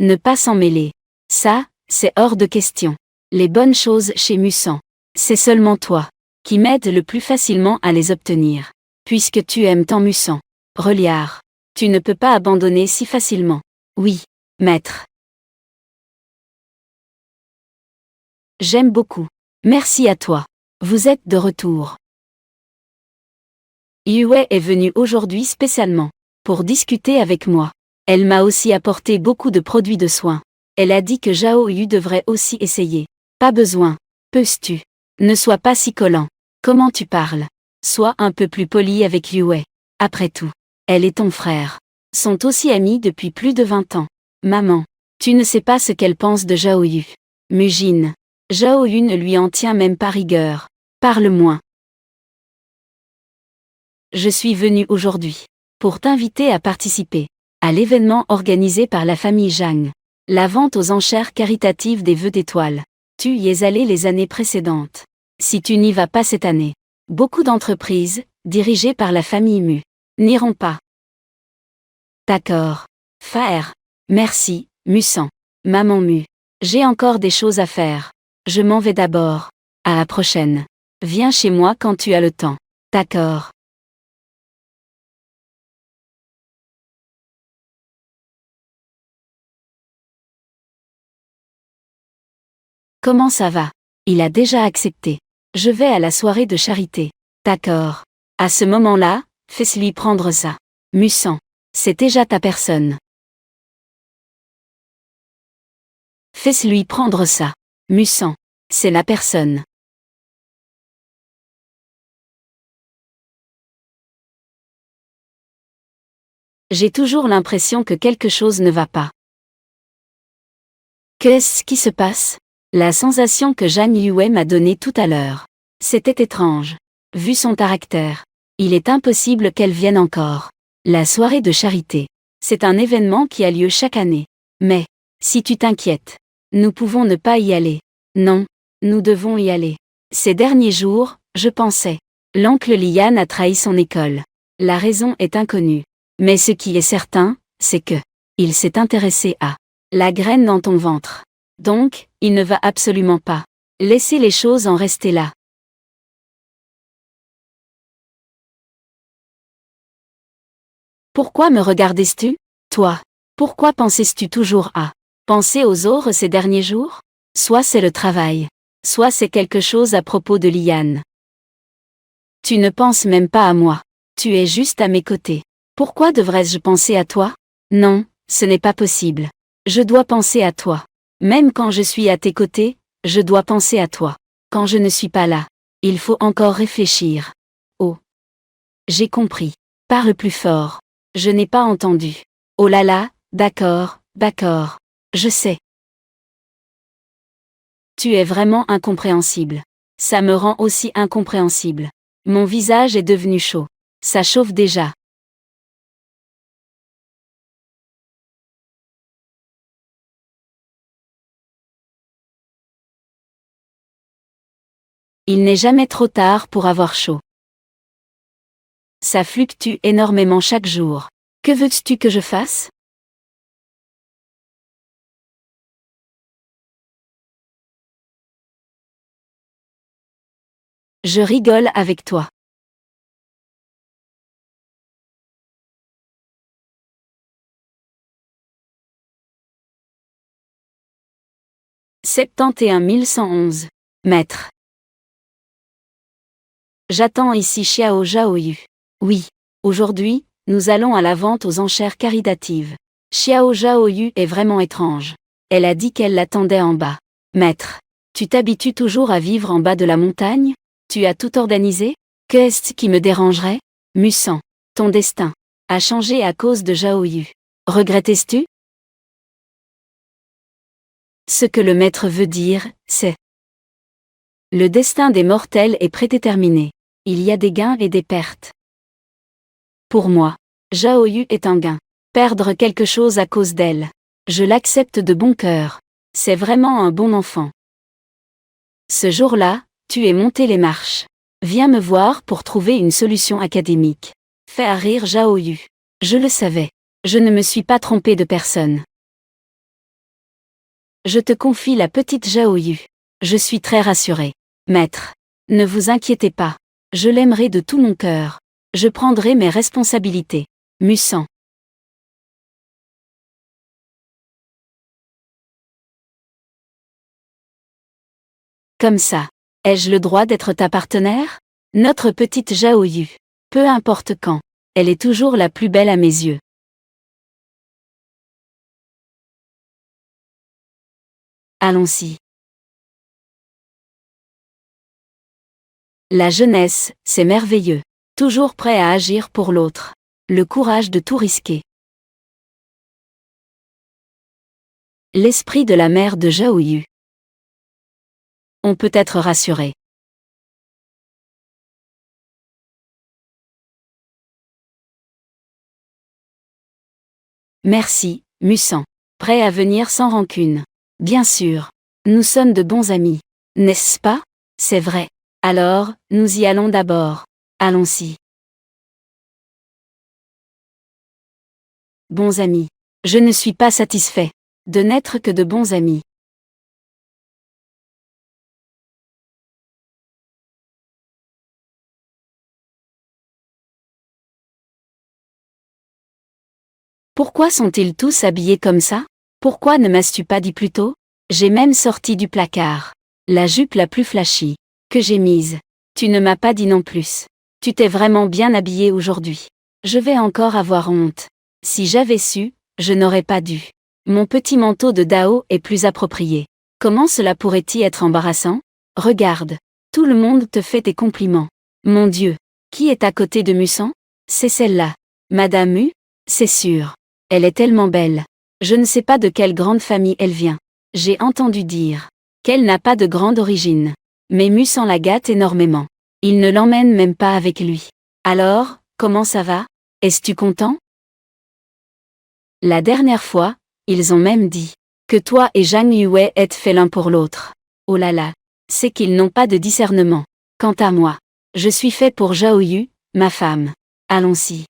Ne pas s'en mêler. Ça, c'est hors de question. Les bonnes choses chez Musang. C'est seulement toi qui m'aides le plus facilement à les obtenir. Puisque tu aimes tant Musang. Reliard. Tu ne peux pas abandonner si facilement. Oui, maître. J'aime beaucoup. Merci à toi. Vous êtes de retour. Yue est venue aujourd'hui spécialement pour discuter avec moi. Elle m'a aussi apporté beaucoup de produits de soins. Elle a dit que Jaoyu devrait aussi essayer. Pas besoin. Peux-tu? Ne sois pas si collant. Comment tu parles? Sois un peu plus poli avec Yue. Après tout, elle et ton frère sont aussi amis depuis plus de 20 ans. Maman, tu ne sais pas ce qu'elle pense de Jaoyu. Mujin. Jaoyu ne lui en tient même pas rigueur. Parle moins. Je suis venue aujourd'hui pour t'inviter à participer à l'événement organisé par la famille Zhang. La vente aux enchères caritatives des vœux d'étoiles. Tu y es allé les années précédentes. Si tu n'y vas pas cette année, beaucoup d'entreprises, dirigées par la famille Mu, n'iront pas. D'accord. Faire. Merci, Musang. Maman Mu. J'ai encore des choses à faire. Je m'en vais d'abord. À la prochaine. Viens chez moi quand tu as le temps. D'accord. Comment ça va? Il a déjà accepté. Je vais à la soirée de charité. D'accord. À ce moment-là, fais-lui prendre ça. Mussant. C'est déjà ta personne. Fais-lui prendre ça. Mussant. C'est la personne. J'ai toujours l'impression que quelque chose ne va pas. Qu'est-ce qui se passe? La sensation que Zhang Yue m'a donnée tout à l'heure. C'était étrange. Vu son caractère, il est impossible qu'elle vienne encore. La soirée de charité. C'est un événement qui a lieu chaque année. Mais, si tu t'inquiètes, nous pouvons ne pas y aller. Non, nous devons y aller. Ces derniers jours, je pensais. L'oncle Lian a trahi son école. La raison est inconnue. Mais ce qui est certain, c'est que il s'est intéressé à la graine dans ton ventre. Donc, il ne va absolument pas laisser les choses en rester là. Pourquoi me regardais-tu, toi? Pourquoi pensais-tu toujours à penser aux autres ces derniers jours? Soit c'est le travail, soit c'est quelque chose à propos de Lian. Tu ne penses même pas à moi. Tu es juste à mes côtés. Pourquoi devrais-je penser à toi? Non, ce n'est pas possible. Je dois penser à toi. Même quand je suis à tes côtés, je dois penser à toi. Quand je ne suis pas là, il faut encore réfléchir. Oh. J'ai compris. Parle plus fort. Je n'ai pas entendu. Oh là là, d'accord, d'accord. Je sais. Tu es vraiment incompréhensible. Ça me rend aussi incompréhensible. Mon visage est devenu chaud. Ça chauffe déjà. Il n'est jamais trop tard pour avoir chaud. Ça fluctue énormément chaque jour. Que veux-tu que je fasse? Je rigole avec toi. $71 111. Maître. J'attends ici Xiao Zhaoyu. Oui. Aujourd'hui, nous allons à la vente aux enchères caritatives. Xiao Zhaoyu est vraiment étrange. Elle a dit qu'elle l'attendait en bas. Maître. Tu t'habitues toujours à vivre en bas de la montagne? Tu as tout organisé? Qu'est-ce qui me dérangerait? Mussant. Ton destin a changé à cause de Zhaoyu. Regrettais-tu? Ce que le maître veut dire, c'est le destin des mortels est prédéterminé. Il y a des gains et des pertes. Pour moi, Zhaoyu est un gain. Perdre quelque chose à cause d'elle. Je l'accepte de bon cœur. C'est vraiment un bon enfant. Ce jour-là, tu es monté les marches. Viens me voir pour trouver une solution académique. Faire rire Zhaoyu. Je le savais. Je ne me suis pas trompé de personne. Je te confie la petite Zhaoyu. Je suis très rassurée. Maître. Ne vous inquiétez pas. Je l'aimerai de tout mon cœur. Je prendrai mes responsabilités. Mussant. Comme ça. Ai-je le droit d'être ta partenaire? Notre petite Zhaoyu. Peu importe quand. Elle est toujours la plus belle à mes yeux. Allons-y. La jeunesse, c'est merveilleux. Toujours prêt à agir pour l'autre. Le courage de tout risquer. L'esprit de la mère de Zhaoyu. On peut être rassuré. Merci, Mussant. Prêt à venir sans rancune. Bien sûr. Nous sommes de bons amis. N'est-ce pas? C'est vrai. Alors, nous y allons d'abord. Allons-y. Bons amis. Je ne suis pas satisfait de n'être que de bons amis. Pourquoi sont-ils tous habillés comme ça? Pourquoi ne m'as-tu pas dit plus tôt? J'ai même sorti du placard la jupe la plus flashy que j'ai mise. Tu ne m'as pas dit non plus. Tu t'es vraiment bien habillée aujourd'hui. Je vais encore avoir honte. Si j'avais su, je n'aurais pas dû. Mon petit manteau de Dao est plus approprié. Comment cela pourrait-il être embarrassant? Regarde. Tout le monde te fait tes compliments. Mon Dieu. Qui est à côté de Mussan? C'est celle-là. Madame Mu? C'est sûr. Elle est tellement belle. Je ne sais pas de quelle grande famille elle vient. J'ai entendu dire qu'elle n'a pas de grande origine. Mais Mussan la gâte énormément. Il ne l'emmène même pas avec lui. Alors, comment ça va? Es-tu content? La dernière fois, ils ont même dit que toi et Zhang Yue êtes faits l'un pour l'autre. Oh là là, c'est qu'ils n'ont pas de discernement. Quant à moi, je suis fait pour Zhao Yu, ma femme. Allons-y.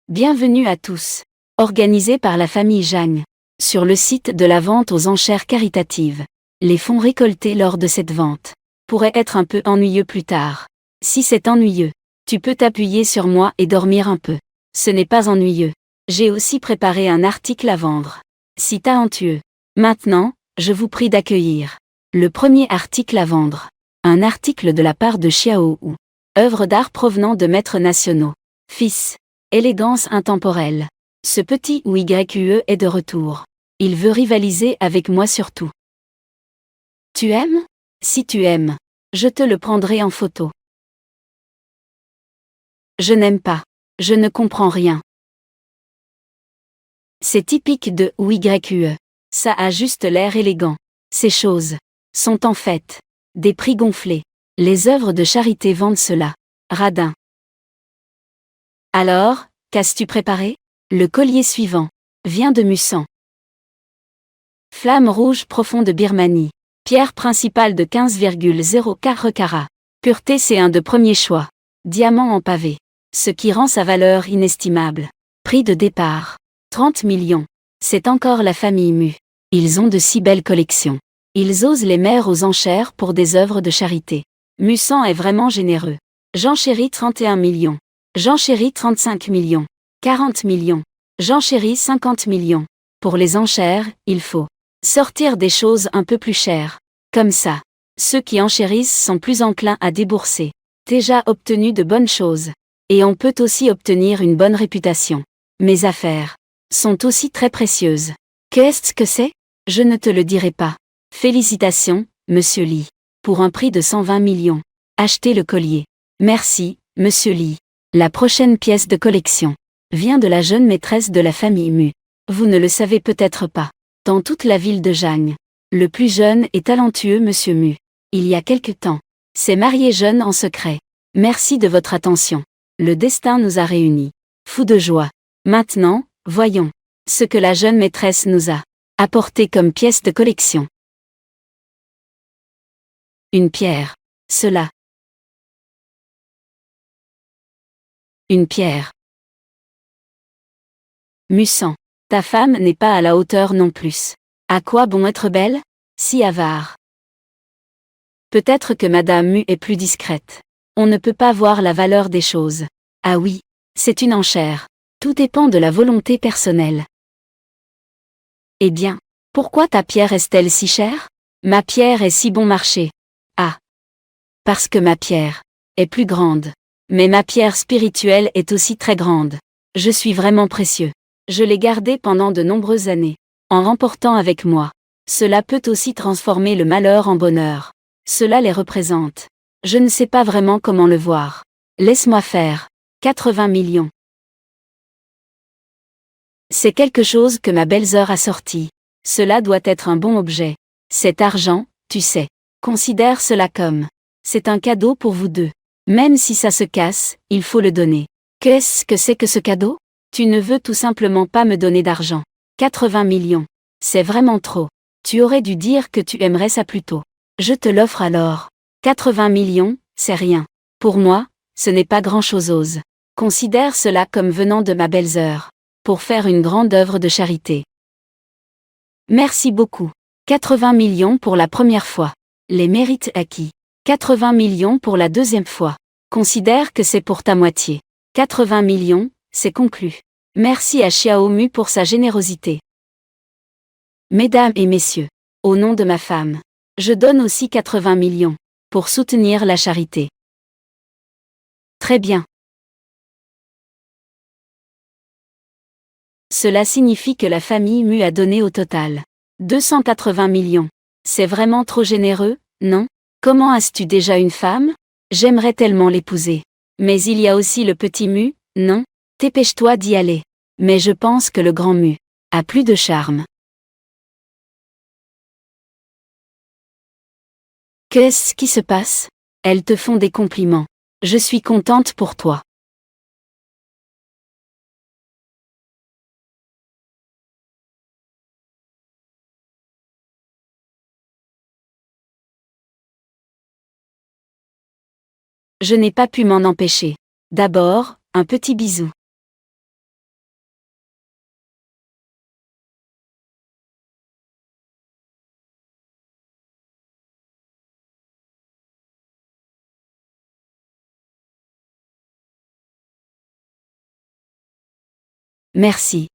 Bienvenue à tous. Organisé par la famille Zhang. Sur le site de la vente aux enchères caritatives. Les fonds récoltés lors de cette vente pourraient être un peu ennuyeux plus tard. Si c'est ennuyeux, tu peux t'appuyer sur moi et dormir un peu. Ce n'est pas ennuyeux. J'ai aussi préparé un article à vendre. Si talentueux. Maintenant, je vous prie d'accueillir le premier article à vendre. Un article de la part de Xiao Wu. Œuvre d'art provenant de maîtres nationaux. Fils. Élégance intemporelle. Ce petit YUE est de retour. Il veut rivaliser avec moi surtout. Tu aimes? Si tu aimes, je te le prendrai en photo. Je n'aime pas. Je ne comprends rien. C'est typique de YUE. Ça a juste l'air élégant. Ces choses sont en fait des prix gonflés. Les œuvres de charité vendent cela. Radin. Alors, qu'as-tu préparé? Le collier suivant vient de Mussan. Flamme rouge profond de Birmanie. Pierre principale de 15,04 carats. Pureté C1 de premier choix. Diamant en pavé. Ce qui rend sa valeur inestimable. Prix de départ. 30 millions. C'est encore la famille Mu. Ils ont de si belles collections. Ils osent les mettre aux enchères pour des œuvres de charité. Mussan est vraiment généreux. Jean-Chéri 31 millions. Jean-Chéri 35 millions. 40 millions. Jean-Chéri 50 millions. Pour les enchères, il faut sortir des choses un peu plus chères. Comme ça. Ceux qui enchérissent sont plus enclins à débourser. Déjà obtenu de bonnes choses. Et on peut aussi obtenir une bonne réputation. Mes affaires sont aussi très précieuses. Qu'est-ce que c'est? Je ne te le dirai pas. Félicitations, Monsieur Li. Pour un prix de 120 millions. Achetez le collier. Merci, Monsieur Li. La prochaine pièce de collection vient de la jeune maîtresse de la famille Mu. Vous ne le savez peut-être pas. Dans toute la ville de Zhang, le plus jeune et talentueux Monsieur Mu, il y a quelque temps, s'est marié jeune en secret. Merci de votre attention. Le destin nous a réunis. Fou de joie. Maintenant, voyons ce que la jeune maîtresse nous a apporté comme pièce de collection. Une pierre. Cela. Une pierre. Mussan. Ta femme n'est pas à la hauteur non plus. À quoi bon être belle? Si avare. Peut-être que Madame Mu est plus discrète. On ne peut pas voir la valeur des choses. Ah oui, c'est une enchère. Tout dépend de la volonté personnelle. Eh bien, pourquoi ta pierre est-elle si chère? Ma pierre est si bon marché. Ah. Parce que ma pierre est plus grande. Mais ma pierre spirituelle est aussi très grande. Je suis vraiment précieux. Je l'ai gardée pendant de nombreuses années. En remportant avec moi. Cela peut aussi transformer le malheur en bonheur. Cela les représente. Je ne sais pas vraiment comment le voir. Laisse-moi faire. 80 millions. C'est quelque chose que ma belle-sœur a sorti. Cela doit être un bon objet. Cet argent, tu sais. Considère cela comme. C'est un cadeau pour vous deux. Même si ça se casse, il faut le donner. Qu'est-ce que c'est que ce cadeau? Tu ne veux tout simplement pas me donner d'argent. 80 millions. C'est vraiment trop. Tu aurais dû dire que tu aimerais ça plus tôt. Je te l'offre alors. 80 millions, c'est rien. Pour moi, ce n'est pas grand-chose. Considère cela comme venant de ma belle-sœur. Pour faire une grande œuvre de charité. Merci beaucoup. 80 millions pour la première fois. Les mérites acquis. 80 millions pour la deuxième fois. Considère que c'est pour ta moitié. 80 millions, c'est conclu. Merci à Xiaomu pour sa générosité. Mesdames et messieurs, au nom de ma femme, je donne aussi 80 millions pour soutenir la charité. Très bien. Cela signifie que la famille Mu a donné au total 280 millions. C'est vraiment trop généreux, non? Comment as-tu déjà une femme? J'aimerais tellement l'épouser. Mais il y a aussi le petit Mu, non? Dépêche-toi d'y aller. Mais je pense que le grand Mu a plus de charme. Qu'est-ce qui se passe? Elles te font des compliments. Je suis contente pour toi. Je n'ai pas pu m'en empêcher. D'abord, un petit bisou. Merci.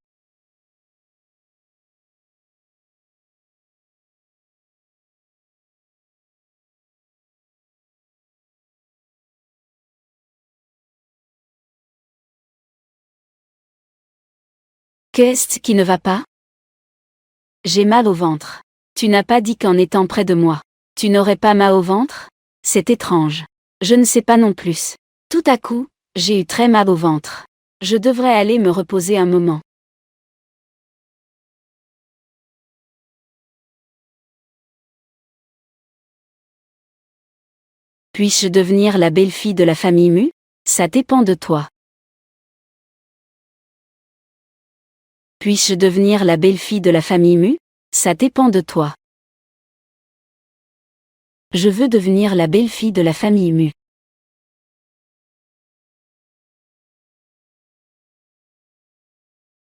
Qu'est-ce qui ne va pas? J'ai mal au ventre. Tu n'as pas dit qu'en étant près de moi, tu n'aurais pas mal au ventre? C'est étrange. Je ne sais pas non plus. Tout à coup, j'ai eu très mal au ventre. Je devrais aller me reposer un moment. Puis-je devenir la belle-fille de la famille Mu? Ça dépend de toi. Puis-je devenir la belle-fille de la famille Mu? Ça dépend de toi. Je veux devenir la belle-fille de la famille Mu.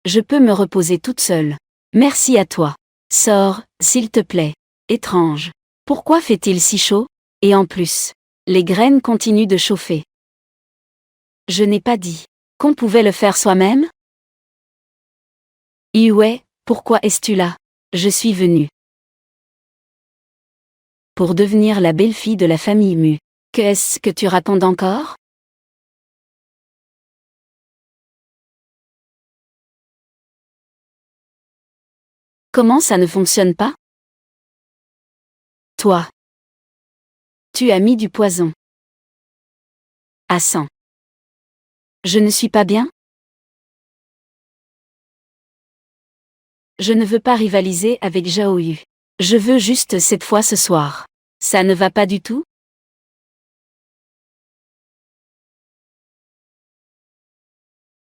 Je peux me reposer toute seule. Merci à toi. Sors, s'il te plaît. Étrange. Pourquoi fait-il si chaud? Et en plus, les graines continuent de chauffer. Je n'ai pas dit qu'on pouvait le faire soi-même? Ouais, pourquoi es-tu là? Je suis venue pour devenir la belle-fille de la famille Mu. Qu'est-ce que tu racontes encore? Comment ça ne fonctionne pas? Toi, tu as mis du poison. À 100. Je ne suis pas bien? Je ne veux pas rivaliser avec Zhao Yu. Je veux juste cette fois ce soir. Ça ne va pas du tout?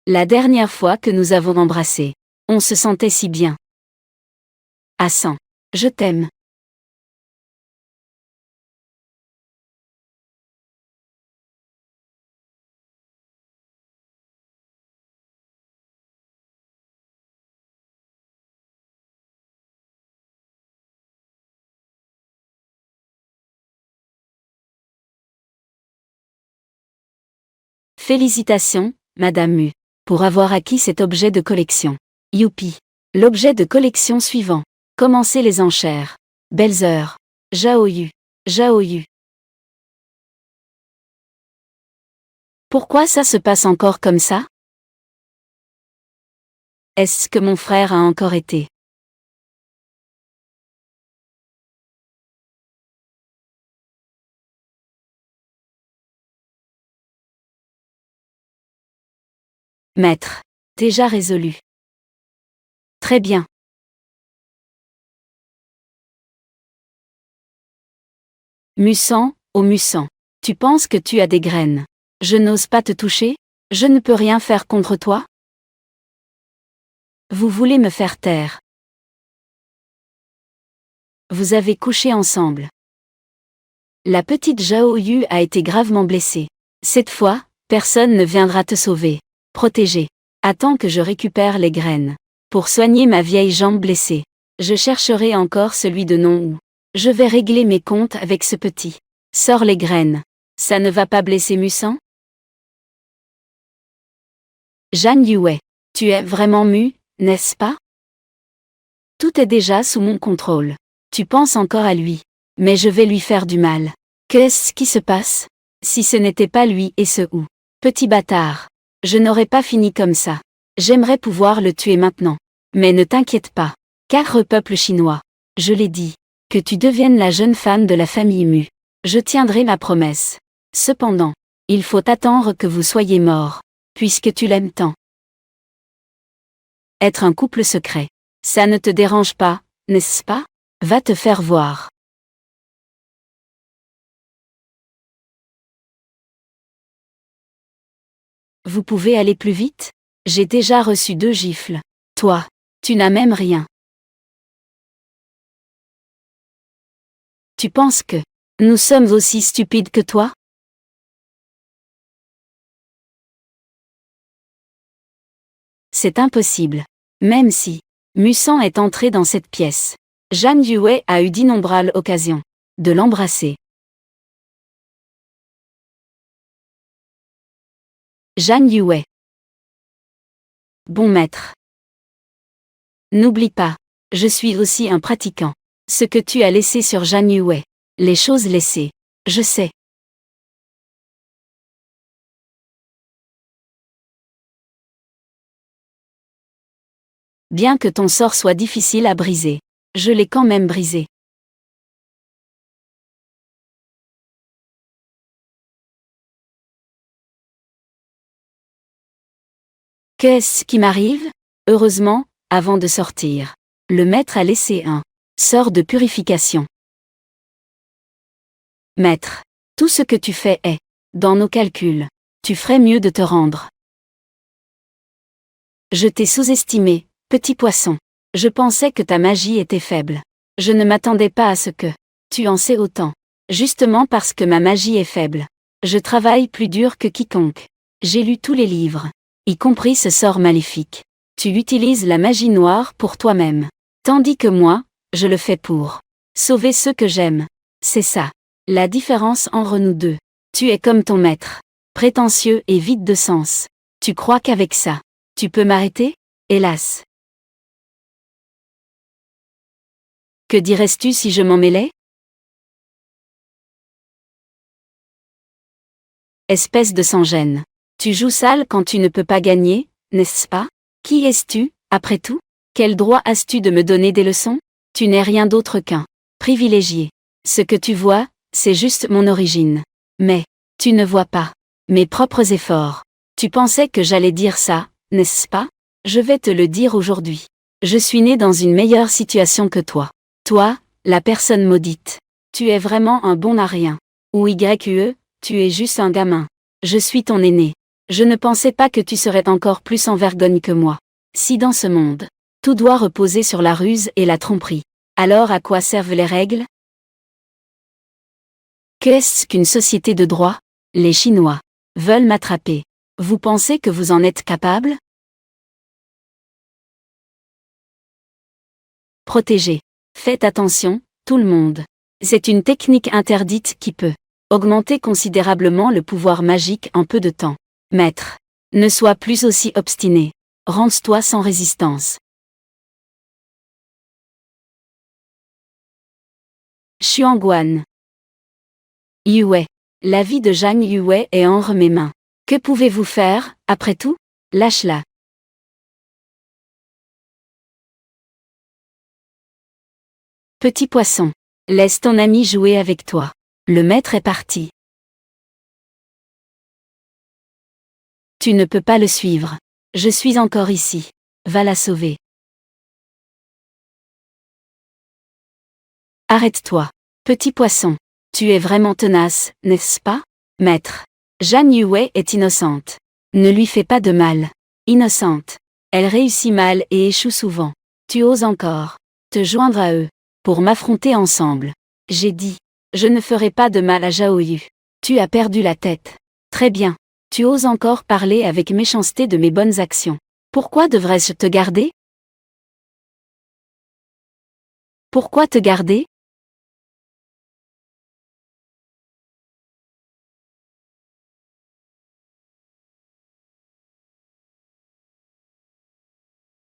La dernière fois que nous avons embrassé, on se sentait si bien. À 100. Je t'aime. Félicitations, Madame Mu, pour avoir acquis cet objet de collection. Youpi. L'objet de collection suivant. Commencez les enchères. Belles heures. Zhao Yu. Zhao Yu. Pourquoi ça se passe encore comme ça? Est-ce que mon frère a encore été? Maître. Déjà résolu. Très bien. Musan, oh Musan. Tu penses que tu as des graines. Je n'ose pas te toucher? Je ne peux rien faire contre toi? Vous voulez me faire taire. Vous avez couché ensemble. La petite Zhao Yu a été gravement blessée. Cette fois, personne ne viendra te sauver. Protéger. Attends que je récupère les graines. Pour soigner ma vieille jambe blessée. Je chercherai encore celui de non-ou. Je vais régler mes comptes avec ce petit. Sors les graines. Ça ne va pas blesser Musan? Jeanne Yue. Tu es vraiment mu, n'est-ce pas? Tout est déjà sous mon contrôle. Tu penses encore à lui. Mais je vais lui faire du mal. Qu'est-ce qui se passe? Si ce n'était pas lui et ce ou. Petit bâtard. Je n'aurais pas fini comme ça. J'aimerais pouvoir le tuer maintenant. Mais ne t'inquiète pas. Car peuple chinois. Je l'ai dit. Que tu deviennes la jeune femme de la famille Mu. Je tiendrai ma promesse. Cependant, il faut attendre que vous soyez mort. Puisque tu l'aimes tant. Être un couple secret. Ça ne te dérange pas, n'est-ce pas? Va te faire voir. Vous pouvez aller plus vite? J'ai déjà reçu 2 gifles. Toi, tu n'as même rien. Tu penses que nous sommes aussi stupides que toi? C'est impossible. Même si Musan est entré dans cette pièce. Zhang Yue a eu d'innombrables occasions de l'embrasser. Zhang Yue. Bon maître. N'oublie pas, je suis aussi un pratiquant. Ce que tu as laissé sur Zhang Yue. Les choses laissées. Je sais. Bien que ton sort soit difficile à briser, je l'ai quand même brisé. Qu'est-ce qui m'arrive? Heureusement, avant de sortir, le maître a laissé un sort de purification. Maître, tout ce que tu fais est dans nos calculs. Tu ferais mieux de te rendre. Je t'ai sous-estimé, petit poisson. Je pensais que ta magie était faible. Je ne m'attendais pas à ce que tu en sais autant. Justement parce que ma magie est faible. Je travaille plus dur que quiconque. J'ai lu tous les livres, y compris ce sort maléfique. Tu utilises la magie noire pour toi-même. Tandis que moi, je le fais pour sauver ceux que j'aime. C'est ça. La différence entre nous deux. Tu es comme ton maître. Prétentieux et vide de sens. Tu crois qu'avec ça, tu peux m'arrêter? Hélas. Que dirais-tu si je m'en mêlais? Espèce de sans-gêne. Tu joues sale quand tu ne peux pas gagner, n'est-ce pas? Qui es-tu, après tout? Quel droit as-tu de me donner des leçons? Tu n'es rien d'autre qu'un privilégié. Ce que tu vois, c'est juste mon origine. Mais, tu ne vois pas mes propres efforts. Tu pensais que j'allais dire ça, n'est-ce pas? Je vais te le dire aujourd'hui. Je suis né dans une meilleure situation que toi. Toi, la personne maudite. Tu es vraiment un bon à rien. Ou YE, tu es juste un gamin. Je suis ton aîné. Je ne pensais pas que tu serais encore plus en vergogne que moi. Si dans ce monde, tout doit reposer sur la ruse et la tromperie, alors à quoi servent les règles? Qu'est-ce qu'une société de droit? Les Chinois veulent m'attraper. Vous pensez que vous en êtes capable? Protégez. Faites attention, tout le monde. C'est une technique interdite qui peut augmenter considérablement le pouvoir magique en peu de temps. Maître, ne sois plus aussi obstiné. Rends-toi sans résistance. Xuanguan. Yue. La vie de Zhang Yue est entre mes mains. Que pouvez-vous faire, après tout? Lâche-la. Petit poisson. Laisse ton ami jouer avec toi. Le maître est parti. Tu ne peux pas le suivre. Je suis encore ici. Va la sauver. Arrête-toi. Petit poisson. Tu es vraiment tenace, n'est-ce pas? Maître. Zhang Yue est innocente. Ne lui fais pas de mal. Innocente. Elle réussit mal et échoue souvent. Tu oses encore te joindre à eux pour m'affronter ensemble. J'ai dit. Je ne ferai pas de mal à Zhao Yu. Tu as perdu la tête. Très bien. Tu oses encore parler avec méchanceté de mes bonnes actions. Pourquoi devrais-je te garder? Pourquoi te garder?